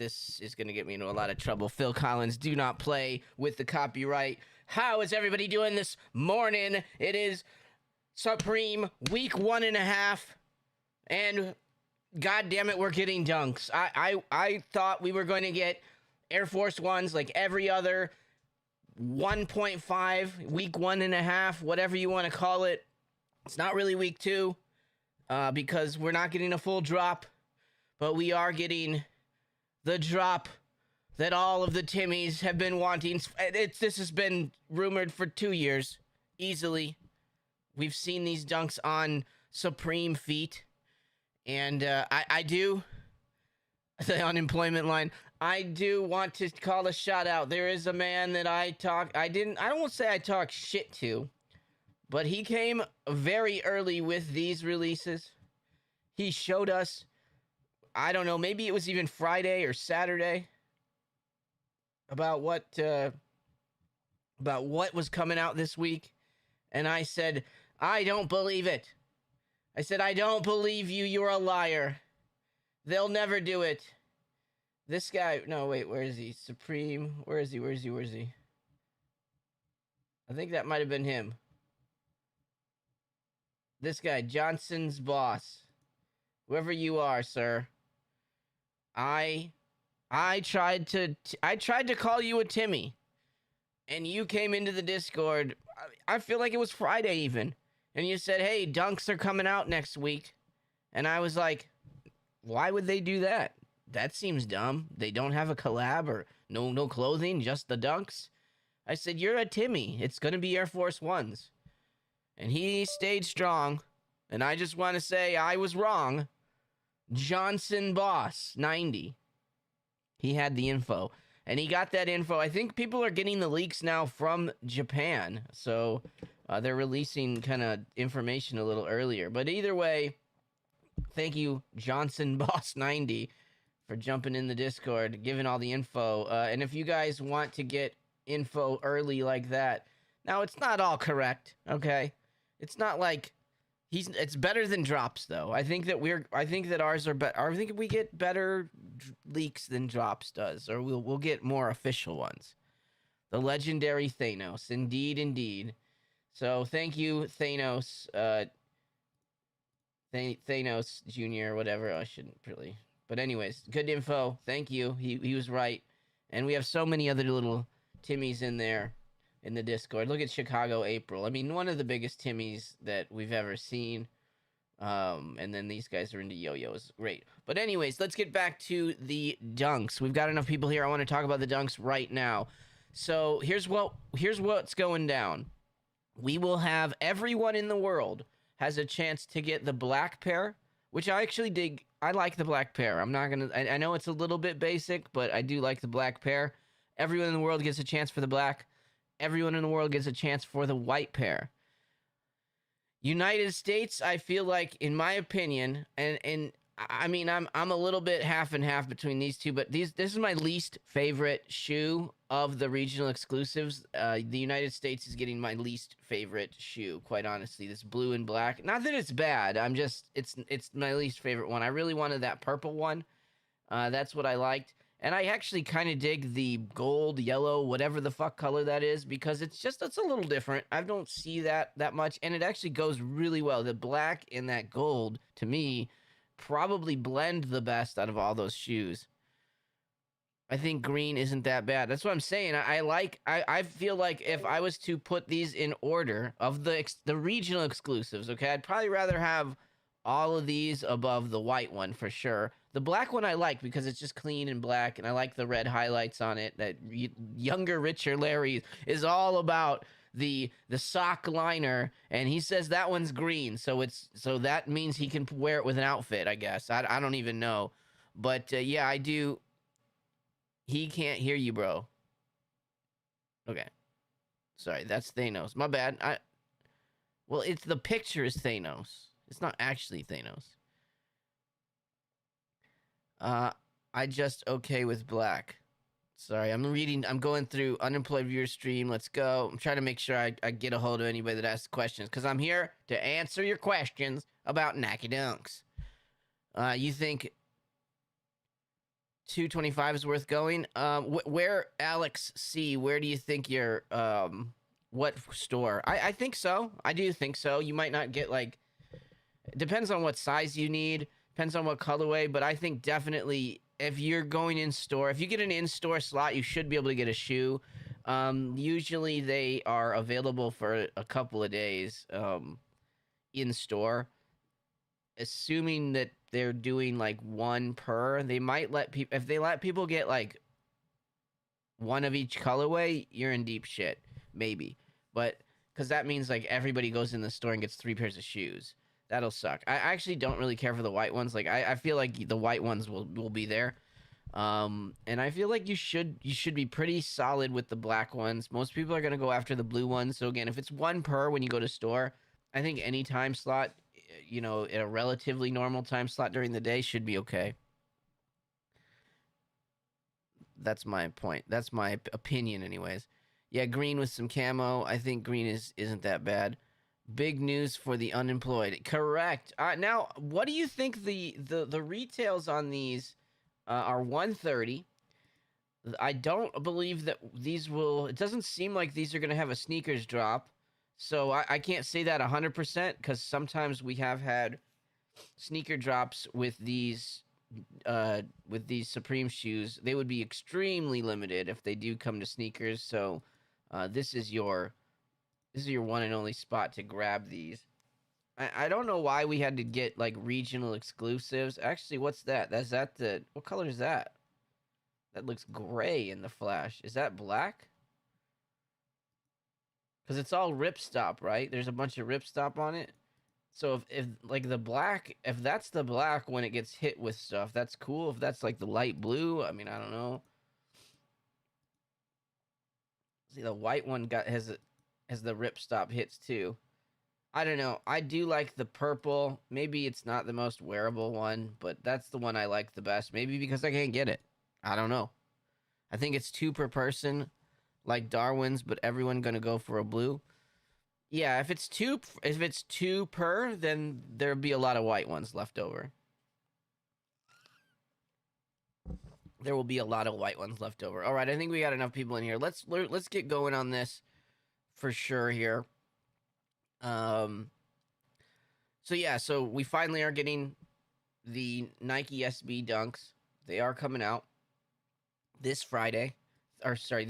this is going to get me into a lot of trouble. Phil Collins, do not play with the copyright. How is everybody doing this morning? It is Supreme week 1.5, and god damn it, we're getting dunks. I thought we were going to get Air Force Ones like every other 1.5, week 1.5, whatever you want to call it. It's not really week 2 because we're not getting a full drop, but we are getting the drop that all of the Timmies have been wanting. This has been rumored for 2 years, easily. We've seen these dunks on Supreme feet, and I do, the unemployment line, I do want to call a shout out. There is a man that I won't say I talk shit to, but he came very early with these releases. He showed us, I don't know, maybe it was even Friday or Saturday, about what was coming out this week. And I said, I don't believe it. I said, I don't believe you. You're a liar. They'll never do it. This guy, no, wait, where is he? Supreme, where is he? I think that might have been him. This guy, Johnson's boss. Whoever you are, sir. I tried to call you a Timmy, and you came into the Discord. I feel like it was Friday even, and you said, hey, dunks are coming out next week. And I was like, why would they do that? That seems dumb. They don't have a collab or no clothing, just the dunks. I said, you're a Timmy. It's going to be Air Force Ones. And he stayed strong. And I just want to say I was wrong. Johnson Boss 90. He had the info. And he got that info. I think people are getting the leaks now from Japan. So they're releasing kind of information a little earlier. But either way, thank you, Johnson Boss 90, for jumping in the Discord, giving all the info. And if you guys want to get info early like that, now it's not all correct, okay? It's not like it's better than drops though. I think that ours are better. I think we get better leaks than drops does, or we'll get more official ones. The legendary Thanos, indeed. So thank you, Thanos, Thanos Jr., whatever. I shouldn't really, but anyways, good info. Thank you. He was right, and we have so many other little Timmies in there in the Discord. Look at Chicago April. I mean, one of the biggest Timmies that we've ever seen. And then these guys are into yo-yos. Great. But anyways, let's get back to the dunks. We've got enough people here. I want to talk about the dunks right now. So here's what's going down. We will have everyone in the world has a chance to get the black pair, which I actually dig. I like the black pair. I'm not going to, I know it's a little bit basic, but I do like the black pair. Everyone in the world gets a chance for the black. Everyone in the world gets a chance for the white pair. United States, I feel like, in my opinion, and I mean, I'm a little bit half and half between these two, but this is my least favorite shoe of the regional exclusives. The United States is getting my least favorite shoe, quite honestly. This blue and black. Not that it's bad. It's my least favorite one. I really wanted that purple one. That's what I liked. And I actually kind of dig the gold, yellow, whatever the fuck color that is, because it's a little different. I don't see that much, and it actually goes really well. The black and that gold, to me, probably blend the best out of all those shoes. I think green isn't that bad. That's what I'm saying. I feel like if I was to put these in order of the regional exclusives, okay, I'd probably rather have all of these above the white one for sure. The black one I like because it's just clean and black, and I like the red highlights on it. That younger, richer Larry is all about the sock liner, and he says that one's green, so that means he can wear it with an outfit, I guess. I don't even know, but yeah, I do. He can't hear you, bro. Okay, sorry, that's Thanos. My bad. Well, it's the picture is Thanos. It's not actually Thanos. I just okay with black. Sorry, I'm going through unemployed viewer stream. Let's go. I'm trying to make sure I get a hold of anybody that asks questions, because I'm here to answer your questions about Nike Dunks. You think 225 is worth going. Where Alex C? Where do you think your what store? I think so. I do think so. You might not get like. It depends on what size you need. Depends on what colorway. But I think definitely if you're going in store, if you get an in-store slot, you should be able to get a shoe. Usually they are available for a couple of days in store. Assuming that they're doing like one per, they might let people, if they let people get like one of each colorway, you're in deep shit, maybe. But because that means like everybody goes in the store and gets 3 pairs of shoes. That'll suck. I actually don't really care for the white ones. Like I feel like the white ones will be there. And I feel like you should be pretty solid with the black ones. Most people are gonna go after the blue ones. So again, if it's one per when you go to store, I think any time slot, you know, at a relatively normal time slot during the day should be okay. That's my point. That's my opinion, anyways. Yeah, green with some camo. I think green isn't that bad. Big news for the unemployed. Correct. Now, what do you think the retails on these are 130? I don't believe that these will. It doesn't seem like these are going to have a sneakers drop. So I can't say that 100% because sometimes we have had sneaker drops with these Supreme shoes. They would be extremely limited if they do come to sneakers. So this is your one and only spot to grab these. I don't know why we had to get like regional exclusives. Actually, what's that? What color is that? That looks gray in the flash. Is that black? Because it's all ripstop, right? There's a bunch of ripstop on it. So if like the black, if that's the black when it gets hit with stuff, that's cool. If that's like the light blue, I mean, I don't know. See, the white one has the ripstop hits too. I don't know. I do like the purple. Maybe it's not the most wearable one, but that's the one I like the best. Maybe because I can't get it. I don't know. I think it's 2 per person, like Darwin's, but everyone gonna go for a blue. Yeah, if it's two per, then there'll be a lot of white ones left over. There will be a lot of white ones left over. All right, I think we got enough people in here. Let's get going on this for sure here. So yeah, so we finally are getting the Nike SB Dunks. They are coming out this Friday. Or sorry,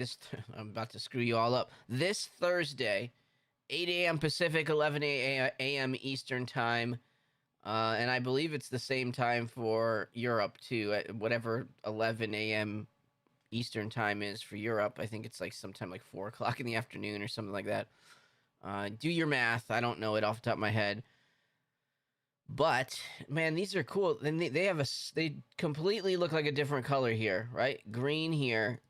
I'm about to screw you all up. This Thursday, 8 a.m. Pacific, 11 a.m. Eastern time. And I believe it's the same time for Europe too, at whatever 11 a.m. Eastern time is for Europe. I think it's like sometime like 4 o'clock in the afternoon or something like that. Do your math. I don't know it off the top of my head. But man, these are cool. Then they completely look like a different color here, right? Green here,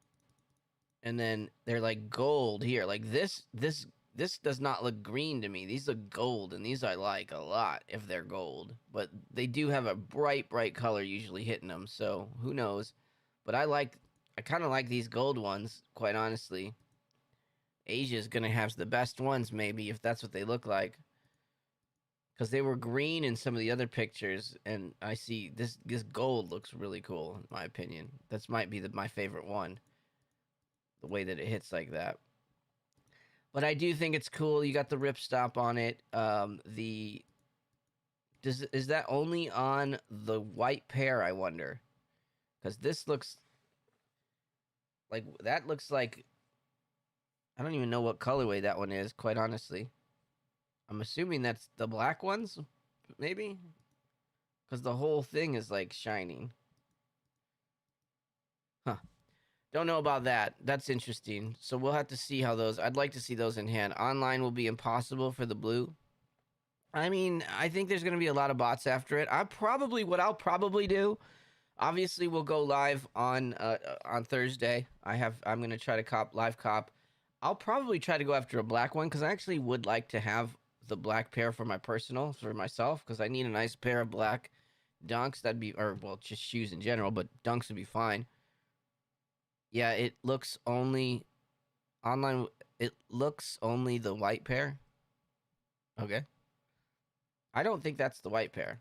and then they're like gold here. Like this does not look green to me. These look gold, and these I like a lot if they're gold. But they do have a bright color usually hitting them, so who knows? But I kind of like these gold ones, quite honestly. Asia's gonna have the best ones, maybe, if that's what they look like. Because they were green in some of the other pictures, and I see this gold looks really cool, in my opinion. This might be my favorite one. The way that it hits like that. But I do think it's cool. You got the ripstop on it. Is that only on the white pair, I wonder? Because this looks like I don't even know what colorway that one is, quite honestly. I'm assuming that's the black ones, maybe? Because the whole thing is like shining. Huh. Don't know about that. That's interesting. So we'll have to see how those... I'd like to see those in hand. Online will be impossible for the blue. I mean, I think there's going to be a lot of bots after it. What I'll probably do... Obviously, we'll go live on Thursday. I'm going to try to live cop. I'll probably try to go after a black one because I actually would like to have the black pair for myself, because I need a nice pair of black dunks. Just shoes in general, but dunks would be fine. Yeah, it looks only online. It looks only the white pair. Okay. I don't think that's the white pair.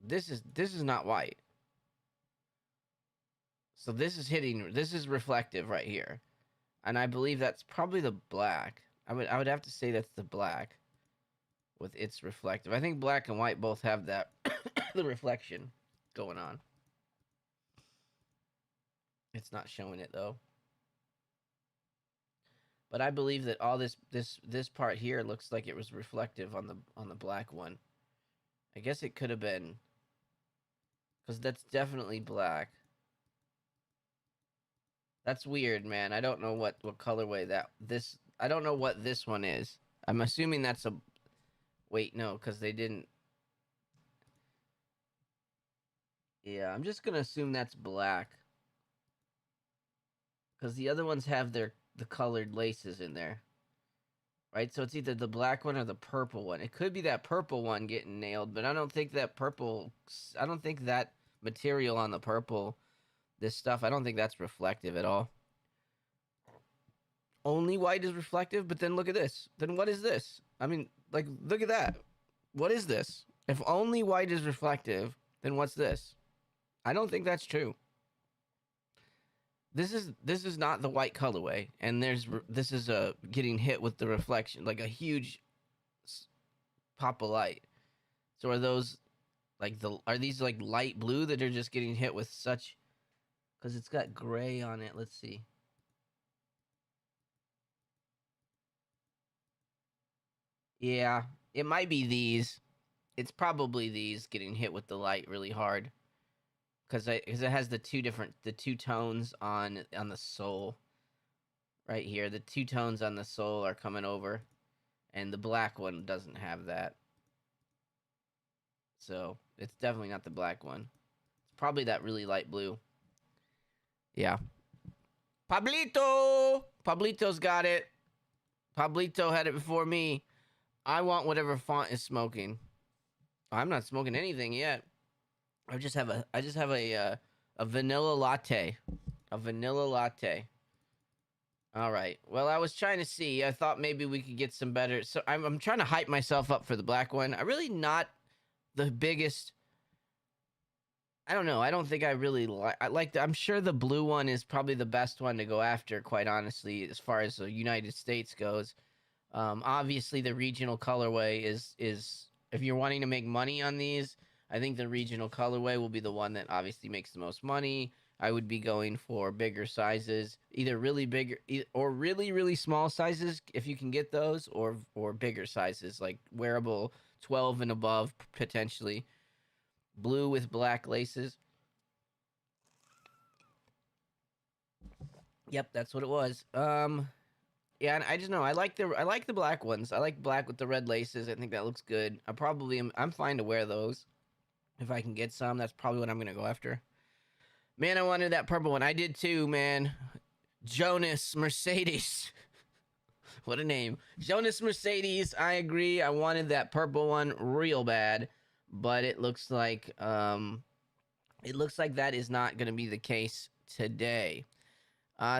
This is not white. So this is hitting. This is reflective right here, and I believe that's probably the black. I would have to say that's the black with its reflective. I think black and white both have that the reflection going on. It's not showing it though. But I believe that all this part here looks like it was reflective on the black one. I guess it could have been, because that's definitely black. That's weird, man. I don't know what colorway that this. I don't know what this one is. I'm assuming that's a. Wait, no, because they didn't. Yeah, I'm just gonna assume that's black, because the other ones have the colored laces in there, right? So it's either the black one or the purple one. It could be that purple one getting nailed, but I don't think that purple. I don't think that material on the purple, this stuff. I don't think that's reflective at all. Only white is reflective, but then look at this. Then what is this? I mean, like, look at that. What is this? If only white is reflective, then what's this? I don't think that's true. This is not the white colorway, and this is getting hit with the reflection, like a huge pop of light. So are those like are these like light blue that are just getting hit with such? Because it's got gray on it. Let's see. Yeah, it might be these. It's probably these getting hit with the light really hard. Because it has the two tones on the sole. Right here, the two tones on the sole are coming over, and the black one doesn't have that. So it's definitely not the black one. It's probably that really light blue. Yeah. Pablito's got it. Pablito had it before me. I want whatever font is smoking. I'm not smoking anything yet. I just have a vanilla latte. A vanilla latte. All right. Well, I was trying to see. I thought maybe we could get some better. So I'm trying to hype myself up for the black one. I really not the biggest. I don't know. I don't think I really like. I'm sure the blue one is probably the best one to go after. Quite honestly, as far as the United States goes, obviously the regional colorway is if you're wanting to make money on these. I think the regional colorway will be the one that obviously makes the most money. I would be going for bigger sizes, either really big or really, really small sizes if you can get those, or bigger sizes like wearable 12 and above potentially. Blue with black laces. Yep, that's what it was. Yeah, I just know I like the black ones. I like black with the red laces. I think that looks good. I'm fine to wear those. If I can get some, that's probably what I'm gonna go after. Man, I wanted that purple one. I did too, man. Jonas Mercedes. What a name. Jonas Mercedes. I agree. I wanted that purple one real bad, but it looks like that is not gonna be the case today.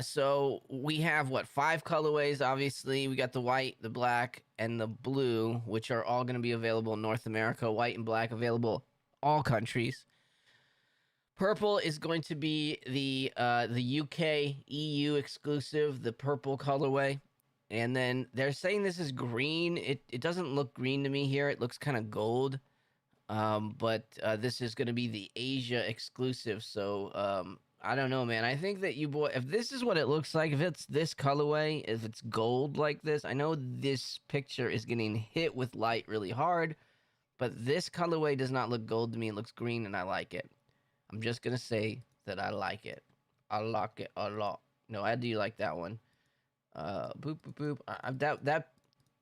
So we have what, 5 colorways? Obviously, we got the white, the black, and the blue, which are all going to be available in North America. White and black available all countries. Purple is going to be the UK EU exclusive, the purple colorway. And then they're saying this is green. It doesn't look green to me here. It looks kind of gold. But this is going to be the Asia exclusive. So I don't know, man. I think that if this is what it looks like, if it's this colorway, if it's gold like this, I know this picture is getting hit with light really hard, but this colorway does not look gold to me. It looks green, and I like it. I'm just gonna say that I like it. I like it a lot. No, I do like that one. Boop boop boop. That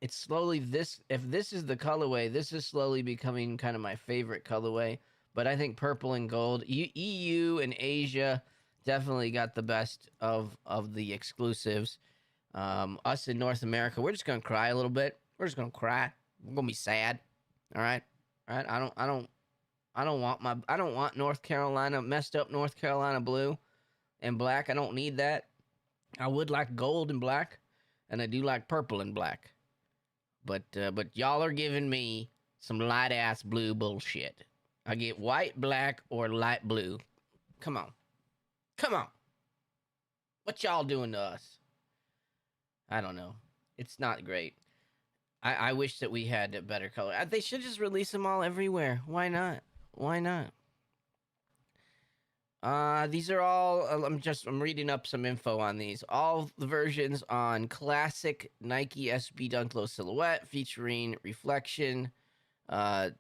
it's slowly this. If this is the colorway, this is slowly becoming kind of my favorite colorway. But I think purple and gold, EU and Asia definitely got the best of the exclusives. Us in North America, we're just gonna cry a little bit. We're just gonna cry. We're gonna be sad. All right, all right. I don't want North Carolina, messed up North Carolina blue and black. I don't need that. I would like gold and black, and I do like purple and black. But y'all are giving me some light ass blue bullshit. I get white, black, or light blue. Come on. Come on. What y'all doing to us? I don't know. It's not great. I wish that we had a better color. They should just release them all everywhere. Why not? Why not? These are all. I'm reading up some info on these. All the versions on classic Nike SB Dunk Low silhouette featuring reflection,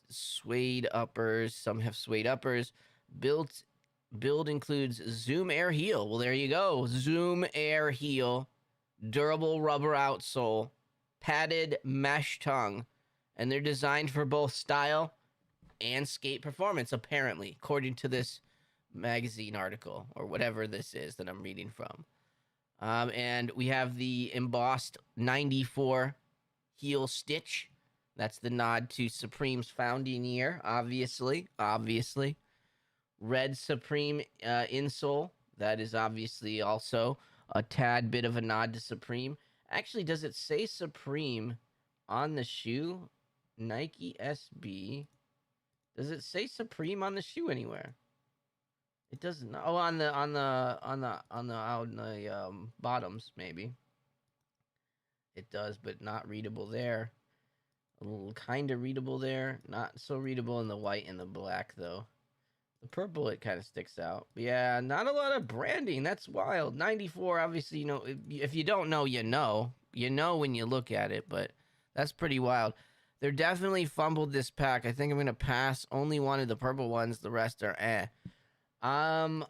suede uppers. Some have suede uppers. Build includes Zoom Air heel. Well, there you go. Zoom Air heel, durable rubber outsole, padded mesh tongue, and they're designed for both style and skate performance. Apparently, according to this magazine article or whatever this is that I'm reading from. And we have the embossed 94 heel stitch. That's the nod to Supreme's founding year, obviously. Red Supreme insole. That is obviously also a tad bit of a nod to Supreme. Actually, does it say Supreme on the shoe? Nike SB. Does it say Supreme on the shoe anywhere? It doesn't. Oh, on the bottoms maybe. It does, but not readable there. A little kind of readable there. Not so readable in the white and the black though. The purple, it kind of sticks out. But yeah, not a lot of branding. That's wild. 94, obviously, you know, if you don't know, you know. You know when you look at it, but that's pretty wild. They're definitely fumbled this pack. I think I'm going to pass. Only one of the purple ones. The rest are eh. I'm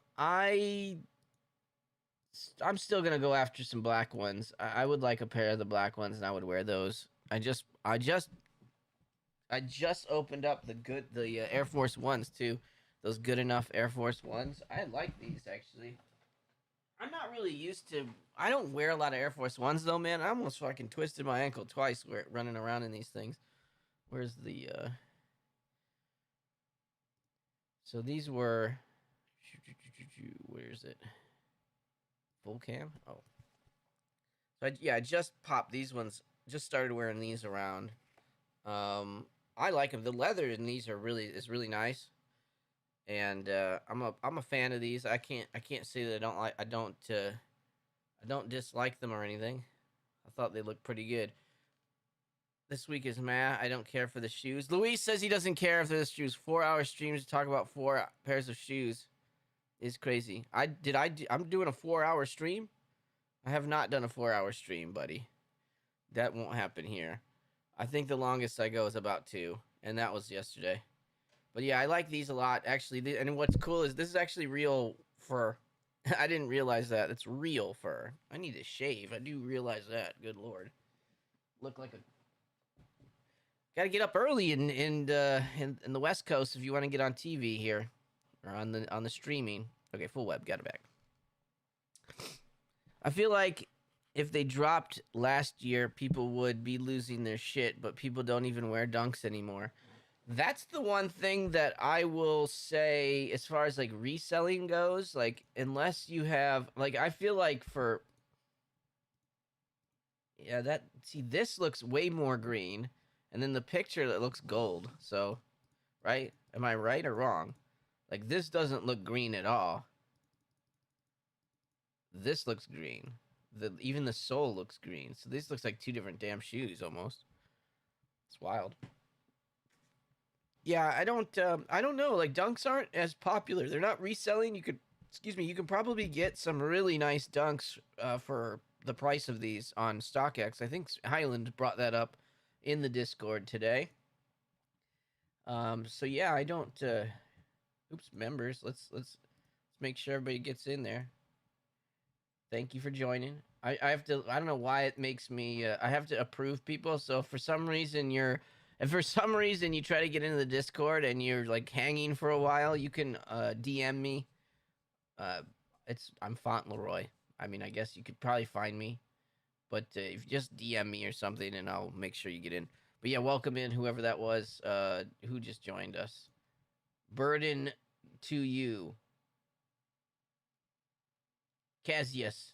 still going to go after some black ones. I would like a pair of the black ones, and I would wear those. I just opened up the Air Force Ones, too. Those good enough Air Force Ones. I like these, actually. I'm not really used to... I don't wear a lot of Air Force Ones, though, man. I almost fucking twisted my ankle twice running around in these things. Where's the... So these were... Where is it? Full cam? Oh. So, I just popped these ones. Just started wearing these around. I like them. The leather in these is really nice. And I'm a fan of these. I can't say that I don't dislike them or anything. I thought they looked pretty good. This week is meh. I don't care for the shoes. Luis says he doesn't care if there's shoes. 4-hour streams to talk about 4 pairs of shoes is crazy. I'm doing a 4-hour stream. I have not done a 4-hour stream, buddy. That won't happen here. I think the longest I go is about 2, and that was yesterday. But yeah, I like these a lot, actually. And what's cool is this is actually real fur. I didn't realize that. It's real fur. I need to shave. I do realize that. Good Lord. Look like a... Got to get up early in the West Coast if you want to get on TV here. Or on the streaming. Okay, full web. Got it back. I feel like if they dropped last year, people would be losing their shit, but people don't even wear dunks anymore. That's the one thing that I will say as far as, like, reselling goes. Like, unless you have... Like, I feel like for... Yeah, See, this looks way more green. And then the picture that looks gold. So, right? Am I right or wrong? Like, this doesn't look green at all. This looks green. Even the sole looks green. So this looks like 2 different damn shoes, almost. It's wild. Yeah, I don't know. Like, dunks aren't as popular. They're not reselling. You could probably get some really nice dunks for the price of these on StockX. I think Highland brought that up in the Discord today. So yeah, I don't. Oops, members. Let's make sure everybody gets in there. Thank you for joining. I have to. I don't know why it makes me. I have to approve people. So if for some reason you try to get into the Discord and you're like hanging for a while, you can DM me. I'm Fauntleroy. I mean, I guess you could probably find me, but if you just DM me or something, and I'll make sure you get in. But yeah, welcome in whoever that was who just joined us. Burden to you, Cassius.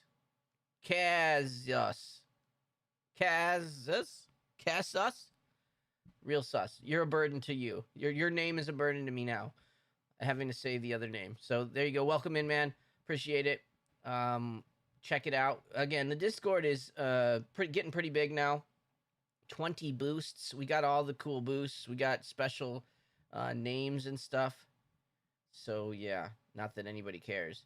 Real sus. You're a burden to you. Your name is a burden to me now. Having to say the other name. So there you go. Welcome in, man. Appreciate it. Check it out. Again, the Discord is getting pretty big now. 20 boosts. We got all the cool boosts. We got special names and stuff. So yeah, not that anybody cares.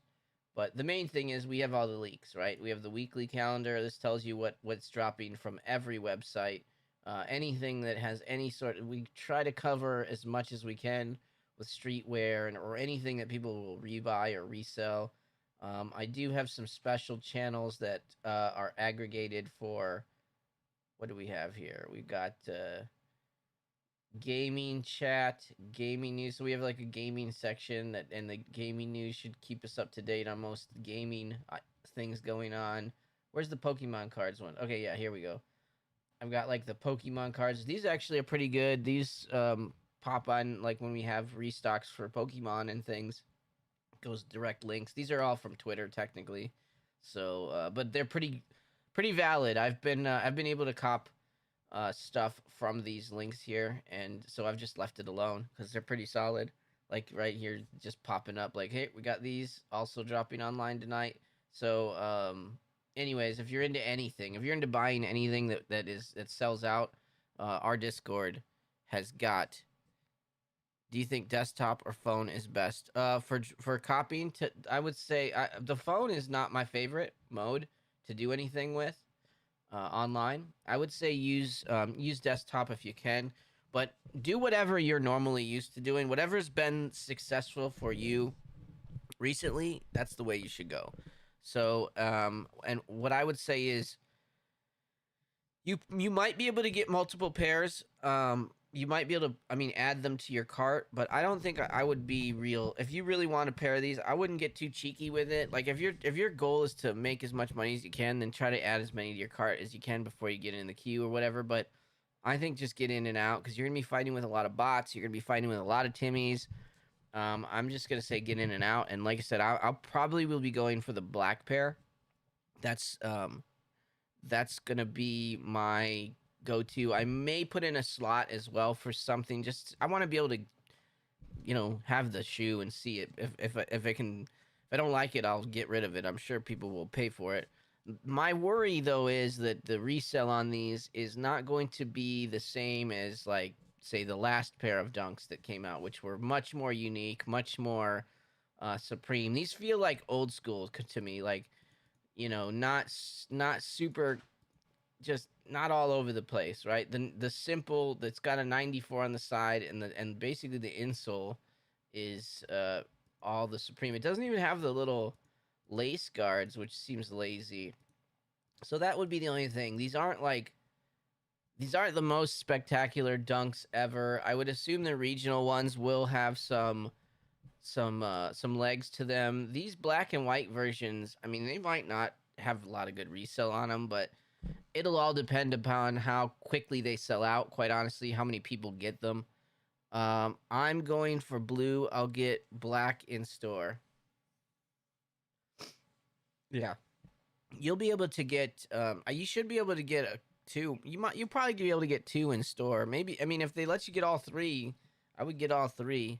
But the main thing is we have all the leaks, right? We have the weekly calendar. This tells you what's dropping from every website. Anything that has any sort. We try to cover as much as we can with streetwear or anything that people will rebuy or resell. I do have some special channels that are aggregated for. What do we have here? We've got gaming chat, gaming news. So we have like a gaming section that, and the gaming news should keep us up to date on most gaming things going on. Where's the Pokemon cards one? Okay, yeah, here we go. I've got like the Pokemon cards. These actually are pretty good. These pop on like when we have restocks for Pokemon and things. Goes direct links. These are all from Twitter technically. So, but they're pretty valid. I've been able to cop stuff from these links here, and so I've just left it alone because they're pretty solid. Like right here, just popping up like, hey, we got these also dropping online tonight. So, anyways, if you're into anything, if you're into buying anything that sells out, our Discord has got. Do you think desktop or phone is best? For copying, I would say the phone is not my favorite mode to do anything with. Online, I would say use desktop if you can, but do whatever you're normally used to doing. Whatever's been successful for you recently, that's the way you should go. So, and what I would say is, you might be able to get multiple pairs. You might be able to, I mean, add them to your cart, but I don't think I would be real. If you really want a pair of these, I wouldn't get too cheeky with it. Like if your goal is to make as much money as you can, then try to add as many to your cart as you can before you get in the queue or whatever. But I think just get in and out because you're gonna be fighting with a lot of bots. You're gonna be fighting with a lot of Timmies. I'm just gonna say get in and out. And like I said, I'll probably will be going for the black pair. That's gonna be my go-to. I may put in a slot as well for something. Just I want to be able to, have the shoe and see it. If I can, if I don't like it, I'll get rid of it. I'm sure people will pay for it. My worry though is that the resale on these is not going to be the same as like say the last pair of dunks that came out, which were much more unique, much more supreme. These feel like old school to me, like not super, just not all over the place, right? The simple that's got a 94 on the side and basically the insole is all the supreme. It doesn't even have the little lace guards, which seems lazy. So that would be the only thing. These aren't the most spectacular dunks ever. I would assume the regional ones will have some legs to them. These black and white versions, I mean, they might not have a lot of good resale on them, but it'll all depend upon how quickly they sell out. Quite honestly, how many people get them. I'm going for blue. I'll get black in store. Yeah, you'll be able to get. You should be able to get two. You probably be able to get two in store. Maybe. I mean, if they let you get all three, I would get all three.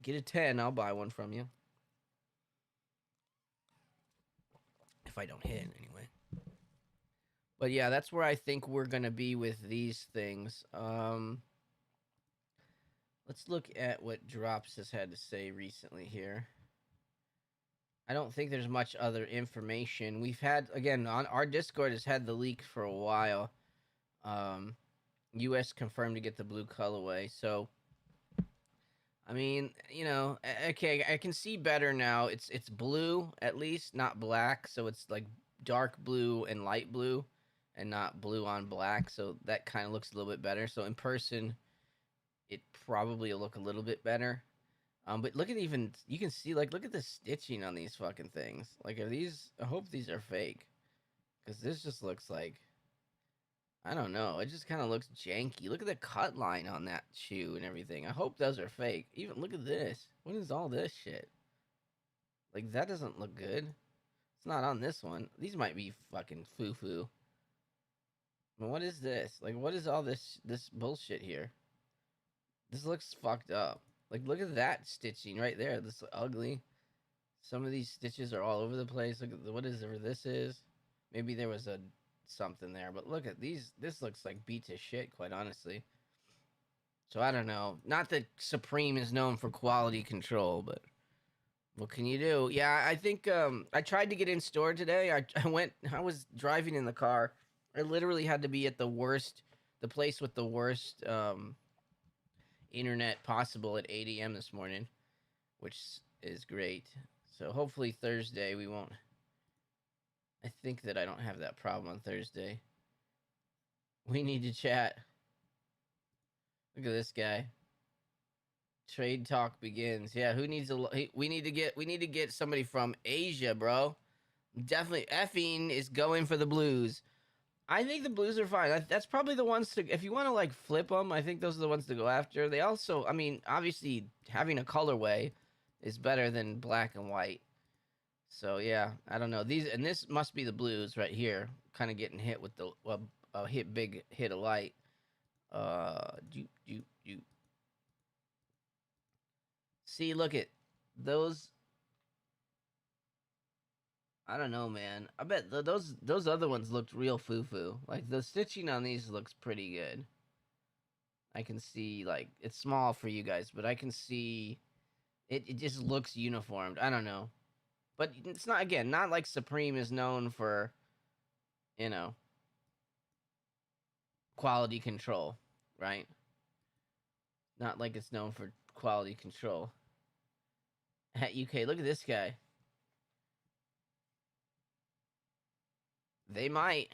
Get a 10. I'll buy one from you. If I don't hit anyway. But yeah, that's where I think we're gonna be with these things. Let's look at what Drops has had to say recently here. I don't think there's much other information. We've had, again, on our Discord has had the leak for a while. US confirmed to get the blue colorway. So, I mean, okay, I can see better now. It's blue at least, not black. So it's like dark blue and light blue and not blue on black. So that kind of looks a little bit better. So in person, it probably will look a little bit better. But look at you can see, like, look at the stitching on these fucking things. Like, I hope these are fake. Because this just looks like, I don't know. It just kind of looks janky. Look at the cut line on that shoe and everything. I hope those are fake. Even look at this. What is all this shit? Like, that doesn't look good. It's not on this one. These might be fucking foo-foo. But what is this? Like, what is all this bullshit here? This looks fucked up. Like, look at that stitching right there. This is ugly. Some of these stitches are all over the place. Look at what is this is. Maybe there was a something there, but look at these. This looks like beat to shit, quite honestly. So I don't know. Not that Supreme is known for quality control, but what can you do? Yeah, I think I tried to get in store today. I was driving in the car. I literally had to be at the place with the worst internet possible at 8 a.m. this morning, which is great. So hopefully Thursday we won't. I think that I don't have that problem on Thursday. We need to chat. Look at this guy. Trade talk begins. Yeah, who needs we need to get somebody from Asia, bro. Definitely effing is going for the blues. I think the blues are fine. That's probably the ones to, if you want to like flip them, I think those are the ones to go after. They also, I mean, obviously having a colorway is better than black and white. So yeah, I don't know. This must be the blues right here, kind of getting hit with the big hit of light. You see, look at those. I don't know, man. I bet those other ones looked real foo-foo. Like the stitching on these looks pretty good. I can see, like, it's small for you guys, but I can see it just looks uniformed. I don't know. But it's not, again, not like Supreme is known for, you know, quality control, right? Not like it's known for quality control. At UK, look at this guy. They might.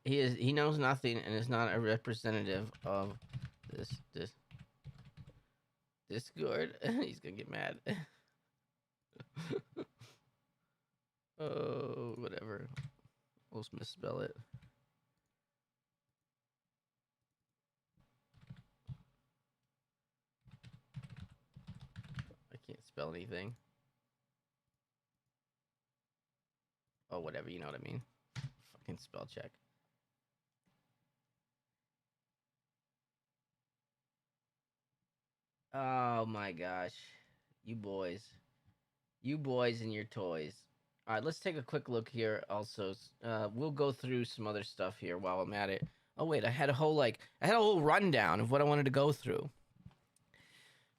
He knows nothing and is not a representative of this Discord. He's gonna get mad. Oh, whatever. Almost misspell it. I can't spell anything. Oh, whatever. You know what I mean. Fucking spell check. Oh my gosh. You boys. You boys and your toys. All right, let's take a quick look here. Also, we'll go through some other stuff here while I'm at it. Oh wait, I had a whole rundown of what I wanted to go through.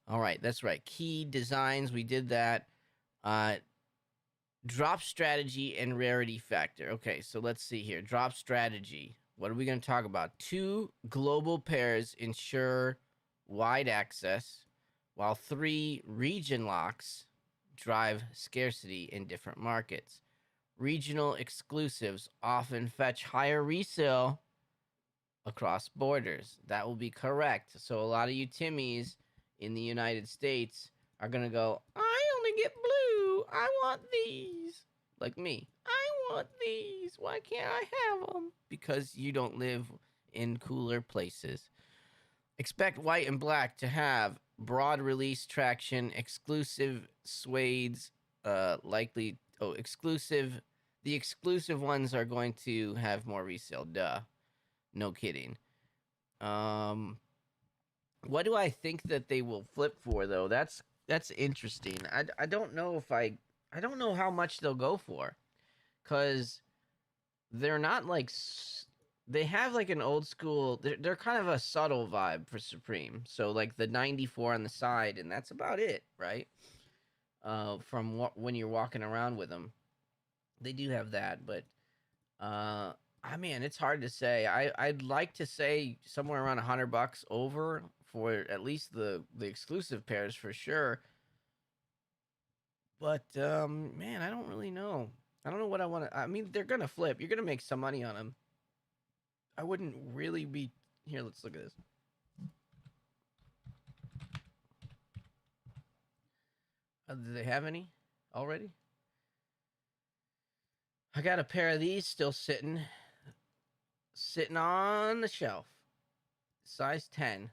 All right, that's right. Key designs, we did that. Drop strategy and rarity factor. Okay, so let's see here. Drop strategy. What are we going to talk about? 2 global pairs ensure wide access, while 3 region locks drive scarcity in different markets. Regional exclusives often fetch higher resale across borders. That will be correct. So a lot of you Timmies in the United States are going to go, I only get blue. I want these. Like me. I want these. Why can't I have them? Because you don't live in cooler places. Expect white and black to have broad release traction, exclusive suedes, exclusive. The exclusive ones are going to have more resale. Duh. No kidding. What do I think that they will flip for though? That's interesting. I don't know if I don't know how much they'll go for, cause they're not like they have like an old school. They're kind of a subtle vibe for Supreme. So like the 94 on the side, and that's about it, right? From when you're walking around with them, they do have that, but I mean, it's hard to say. I'd like to say somewhere around $100 over for at least the exclusive pairs for sure. But man, I don't really know. I don't know what I want to. I mean, they're gonna flip. You're gonna make some money on them. I wouldn't really be here. Let's look at this. Do they have any already? I got a pair of these still sitting on the shelf. Size 10.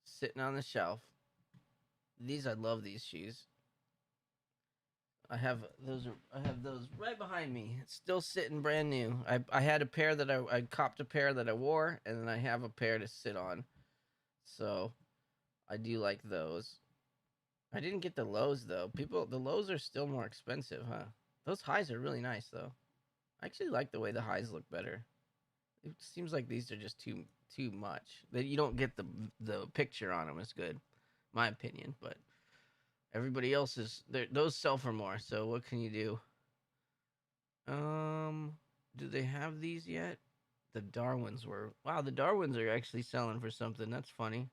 Sitting on the shelf. These I love these shoes. I have those. I have those right behind me. It's still sitting brand new. I had a pair that I copped a pair that I wore, and then I have a pair to sit on. So I do like those. I didn't get the lows though. The lows are still more expensive, huh? Those highs are really nice though. I actually like the way the highs look better. It seems like these are just too much. That you don't get the picture on them as good, my opinion. But everybody else is those sell for more. So what can you do? Do they have these yet? The Darwins were wow. The Darwins are actually selling for something. That's funny.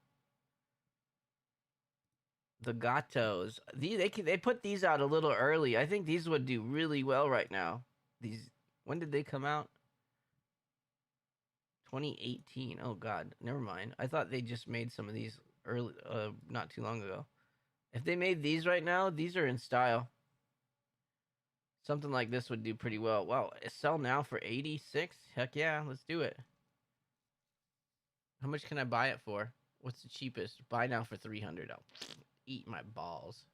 The Gatos. They put these out a little early. I think these would do really well right now. These when did they come out? 2018. Oh God, never mind. I thought they just made some of these early, not too long ago. If they made these right now, these are in style. Something like this would do pretty well. Wow, sell now for 86. Heck yeah, let's do it. How much can I buy it for? What's the cheapest? Buy now for 300. I'll eat my balls.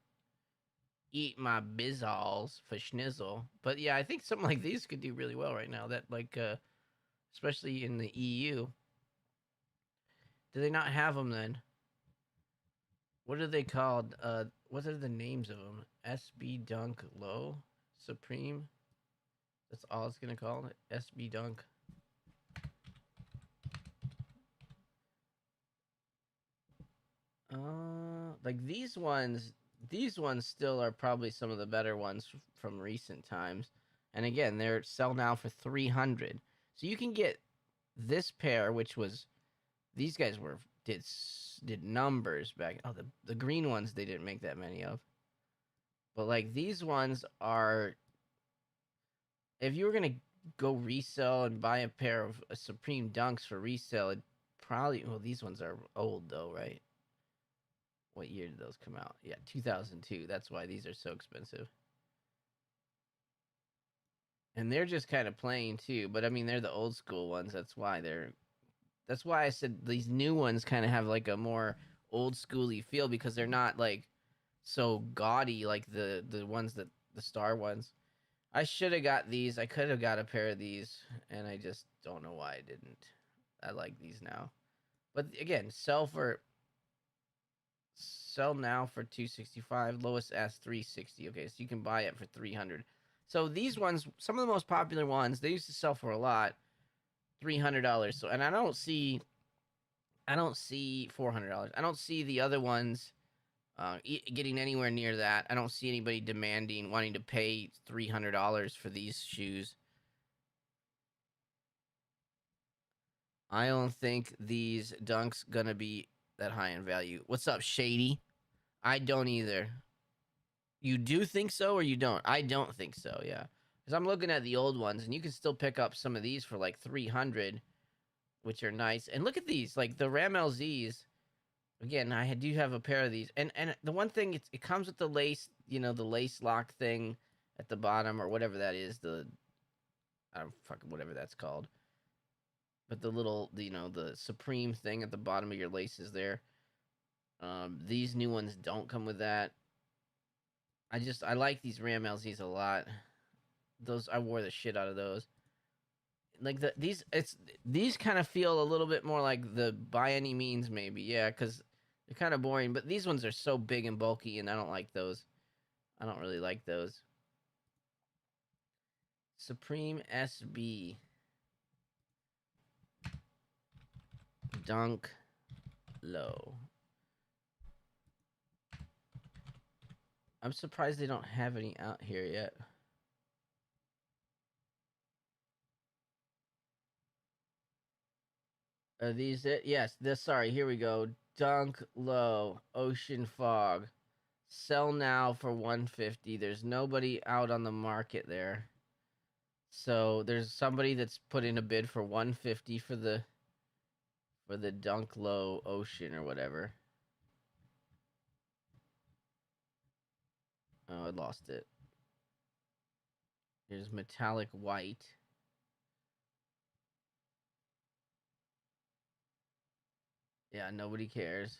Eat my bizzalls for schnizzle. But yeah, I think something like these could do really well right now. That like, especially in the EU. Do they not have them then? What are they called? What are the names of them? SB Dunk Low Supreme. That's all it's gonna call it. SB Dunk. Like these ones. These ones still are probably some of the better ones from recent times. And again, they're sell now for 300. So you can get this pair, which was these guys were did numbers back. Oh, the green ones they didn't make that many of. But like these ones are, if you were gonna go resell and buy a pair of Supreme Dunks for resale, it probably well these ones are old though, right? What year did those come out? Yeah, 2002. That's why these are so expensive. And they're just kind of plain too, but I mean they're the old school ones. That's why I said these new ones kind of have like a more old schooly feel because they're not like so gaudy like the ones that the star ones. I should have got these. I could have got a pair of these, and I just don't know why I didn't. I like these now, but again, sell now for 265. Lowest ask 360. Okay, so you can buy it for 300. So these ones, some of the most popular ones, they used to sell for a lot, $300. So, and I don't see $400. I don't see the other ones getting anywhere near that. I don't see anybody wanting to pay $300 for these shoes. I don't think these Dunks gonna be that high in value. What's up, Shady? I don't either. You do think so or you don't? I don't think so, yeah. Because I'm looking at the old ones, and you can still pick up some of these for like 300, which are nice. And look at these, like the Ram LZs. Again, I do have a pair of these, and the one thing it comes with the lace, the lace lock thing at the bottom or whatever that is. I don't fucking whatever that's called. But the little, the Supreme thing at the bottom of your laces there. These new ones don't come with that. I like these Ram LZs a lot. Those I wore the shit out of those. Like these kind of feel a little bit more like the by any means maybe, yeah, because they're kind of boring. But these ones are so big and bulky, and I don't like those. I don't really like those. Supreme SB Dunk Low. I'm surprised they don't have any out here yet. Are these it? Yes. Sorry. Here we go. Dunk Low Ocean Fog. Sell now for 150. There's nobody out on the market there. So there's somebody that's put in a bid for 150 for the Dunk Low Ocean or whatever. Oh, I lost it. Here's metallic white. Yeah, nobody cares.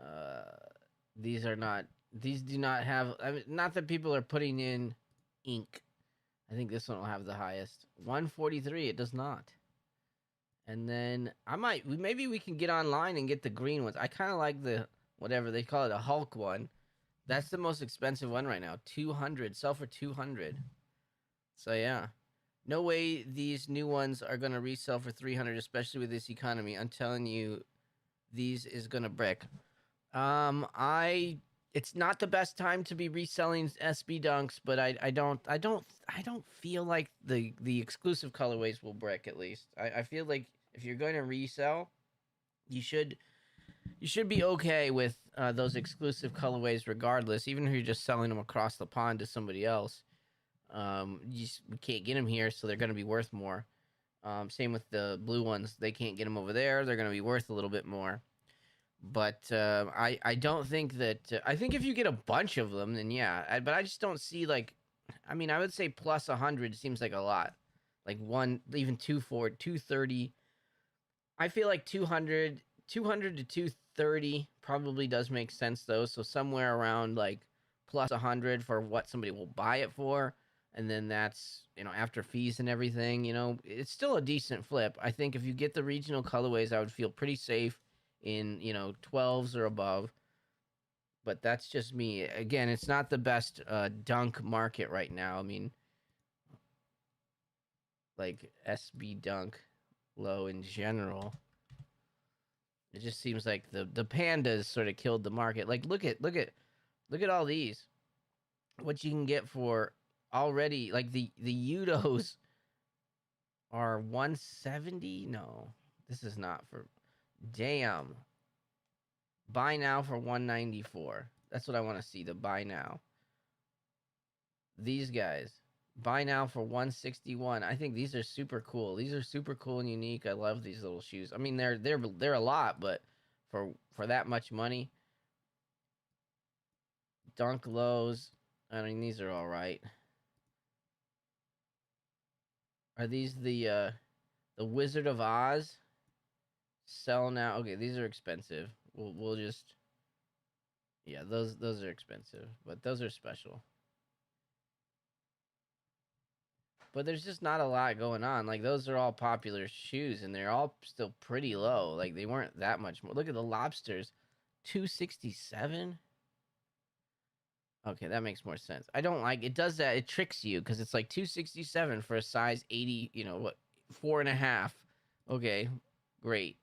Uh, these are not. These do not have. I mean, not that people are putting in ink. I think this one will have the highest. 143. It does not. And then I might. Maybe we can get online and get the green ones. I kind of like the whatever they call it, a Hulk one. That's the most expensive one right now. 200. Sell for 200. So yeah. No way these new ones are gonna resell for 300, especially with this economy. I'm telling you, these is gonna brick. I it's not the best time to be reselling SB dunks, but I don't feel like the exclusive colorways will brick. At least I feel like if you're going to resell, you should you should be okay with those exclusive colorways, regardless. Even if you're just selling them across the pond to somebody else, we can't get them here, so they're going to be worth more. Same with the blue ones; they can't get them over there; they're going to be worth a little bit more. But I don't think that I think if you get a bunch of them, then yeah. But I just don't see like, I mean, I would say plus 100 seems like a lot, like one even 230. I feel like 200 to 230 probably does make sense though. So somewhere around like plus 100 for what somebody will buy it for, and then that's after fees and everything. It's still a decent flip. I think if you get the regional colorways, I would feel pretty safe in 12s or above. But that's just me. Again, it's not the best dunk market right now. I mean, like SB dunk low in general. It just seems like the pandas sort of killed the market. Like look at all these. What you can get for already like the Udos are 170? No. This is not for damn. Buy now for 194. That's what I want to see, the buy now. These guys. Buy now for 161. I think these are super cool. These are super cool and unique. I love these little shoes. I mean, they're a lot, but for that much money, dunk lows. I mean, these are all right. Are these the Wizard of Oz? Sell now. Okay, these are expensive. We'll just yeah, those are expensive, but those are special. But there's just not a lot going on. Like those are all popular shoes, and they're all still pretty low. Like they weren't that much more. Look at the lobsters, 267. Okay, that makes more sense. I don't like it. Does that? It tricks you because it's like 267 for a size 80. What? 4.5. Okay, great.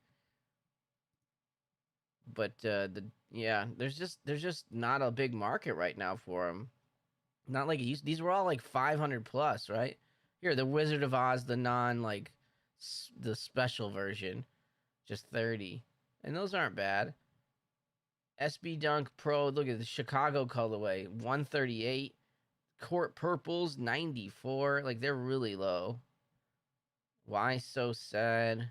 But there's just not a big market right now for them. Not like it used. These were all like 500 plus, right? Here, the Wizard of Oz, the non like the special version, just 30, and those aren't bad. SB Dunk Pro, look at the Chicago colorway, 138. Court Purples, 94. Like they're really low. Why so sad?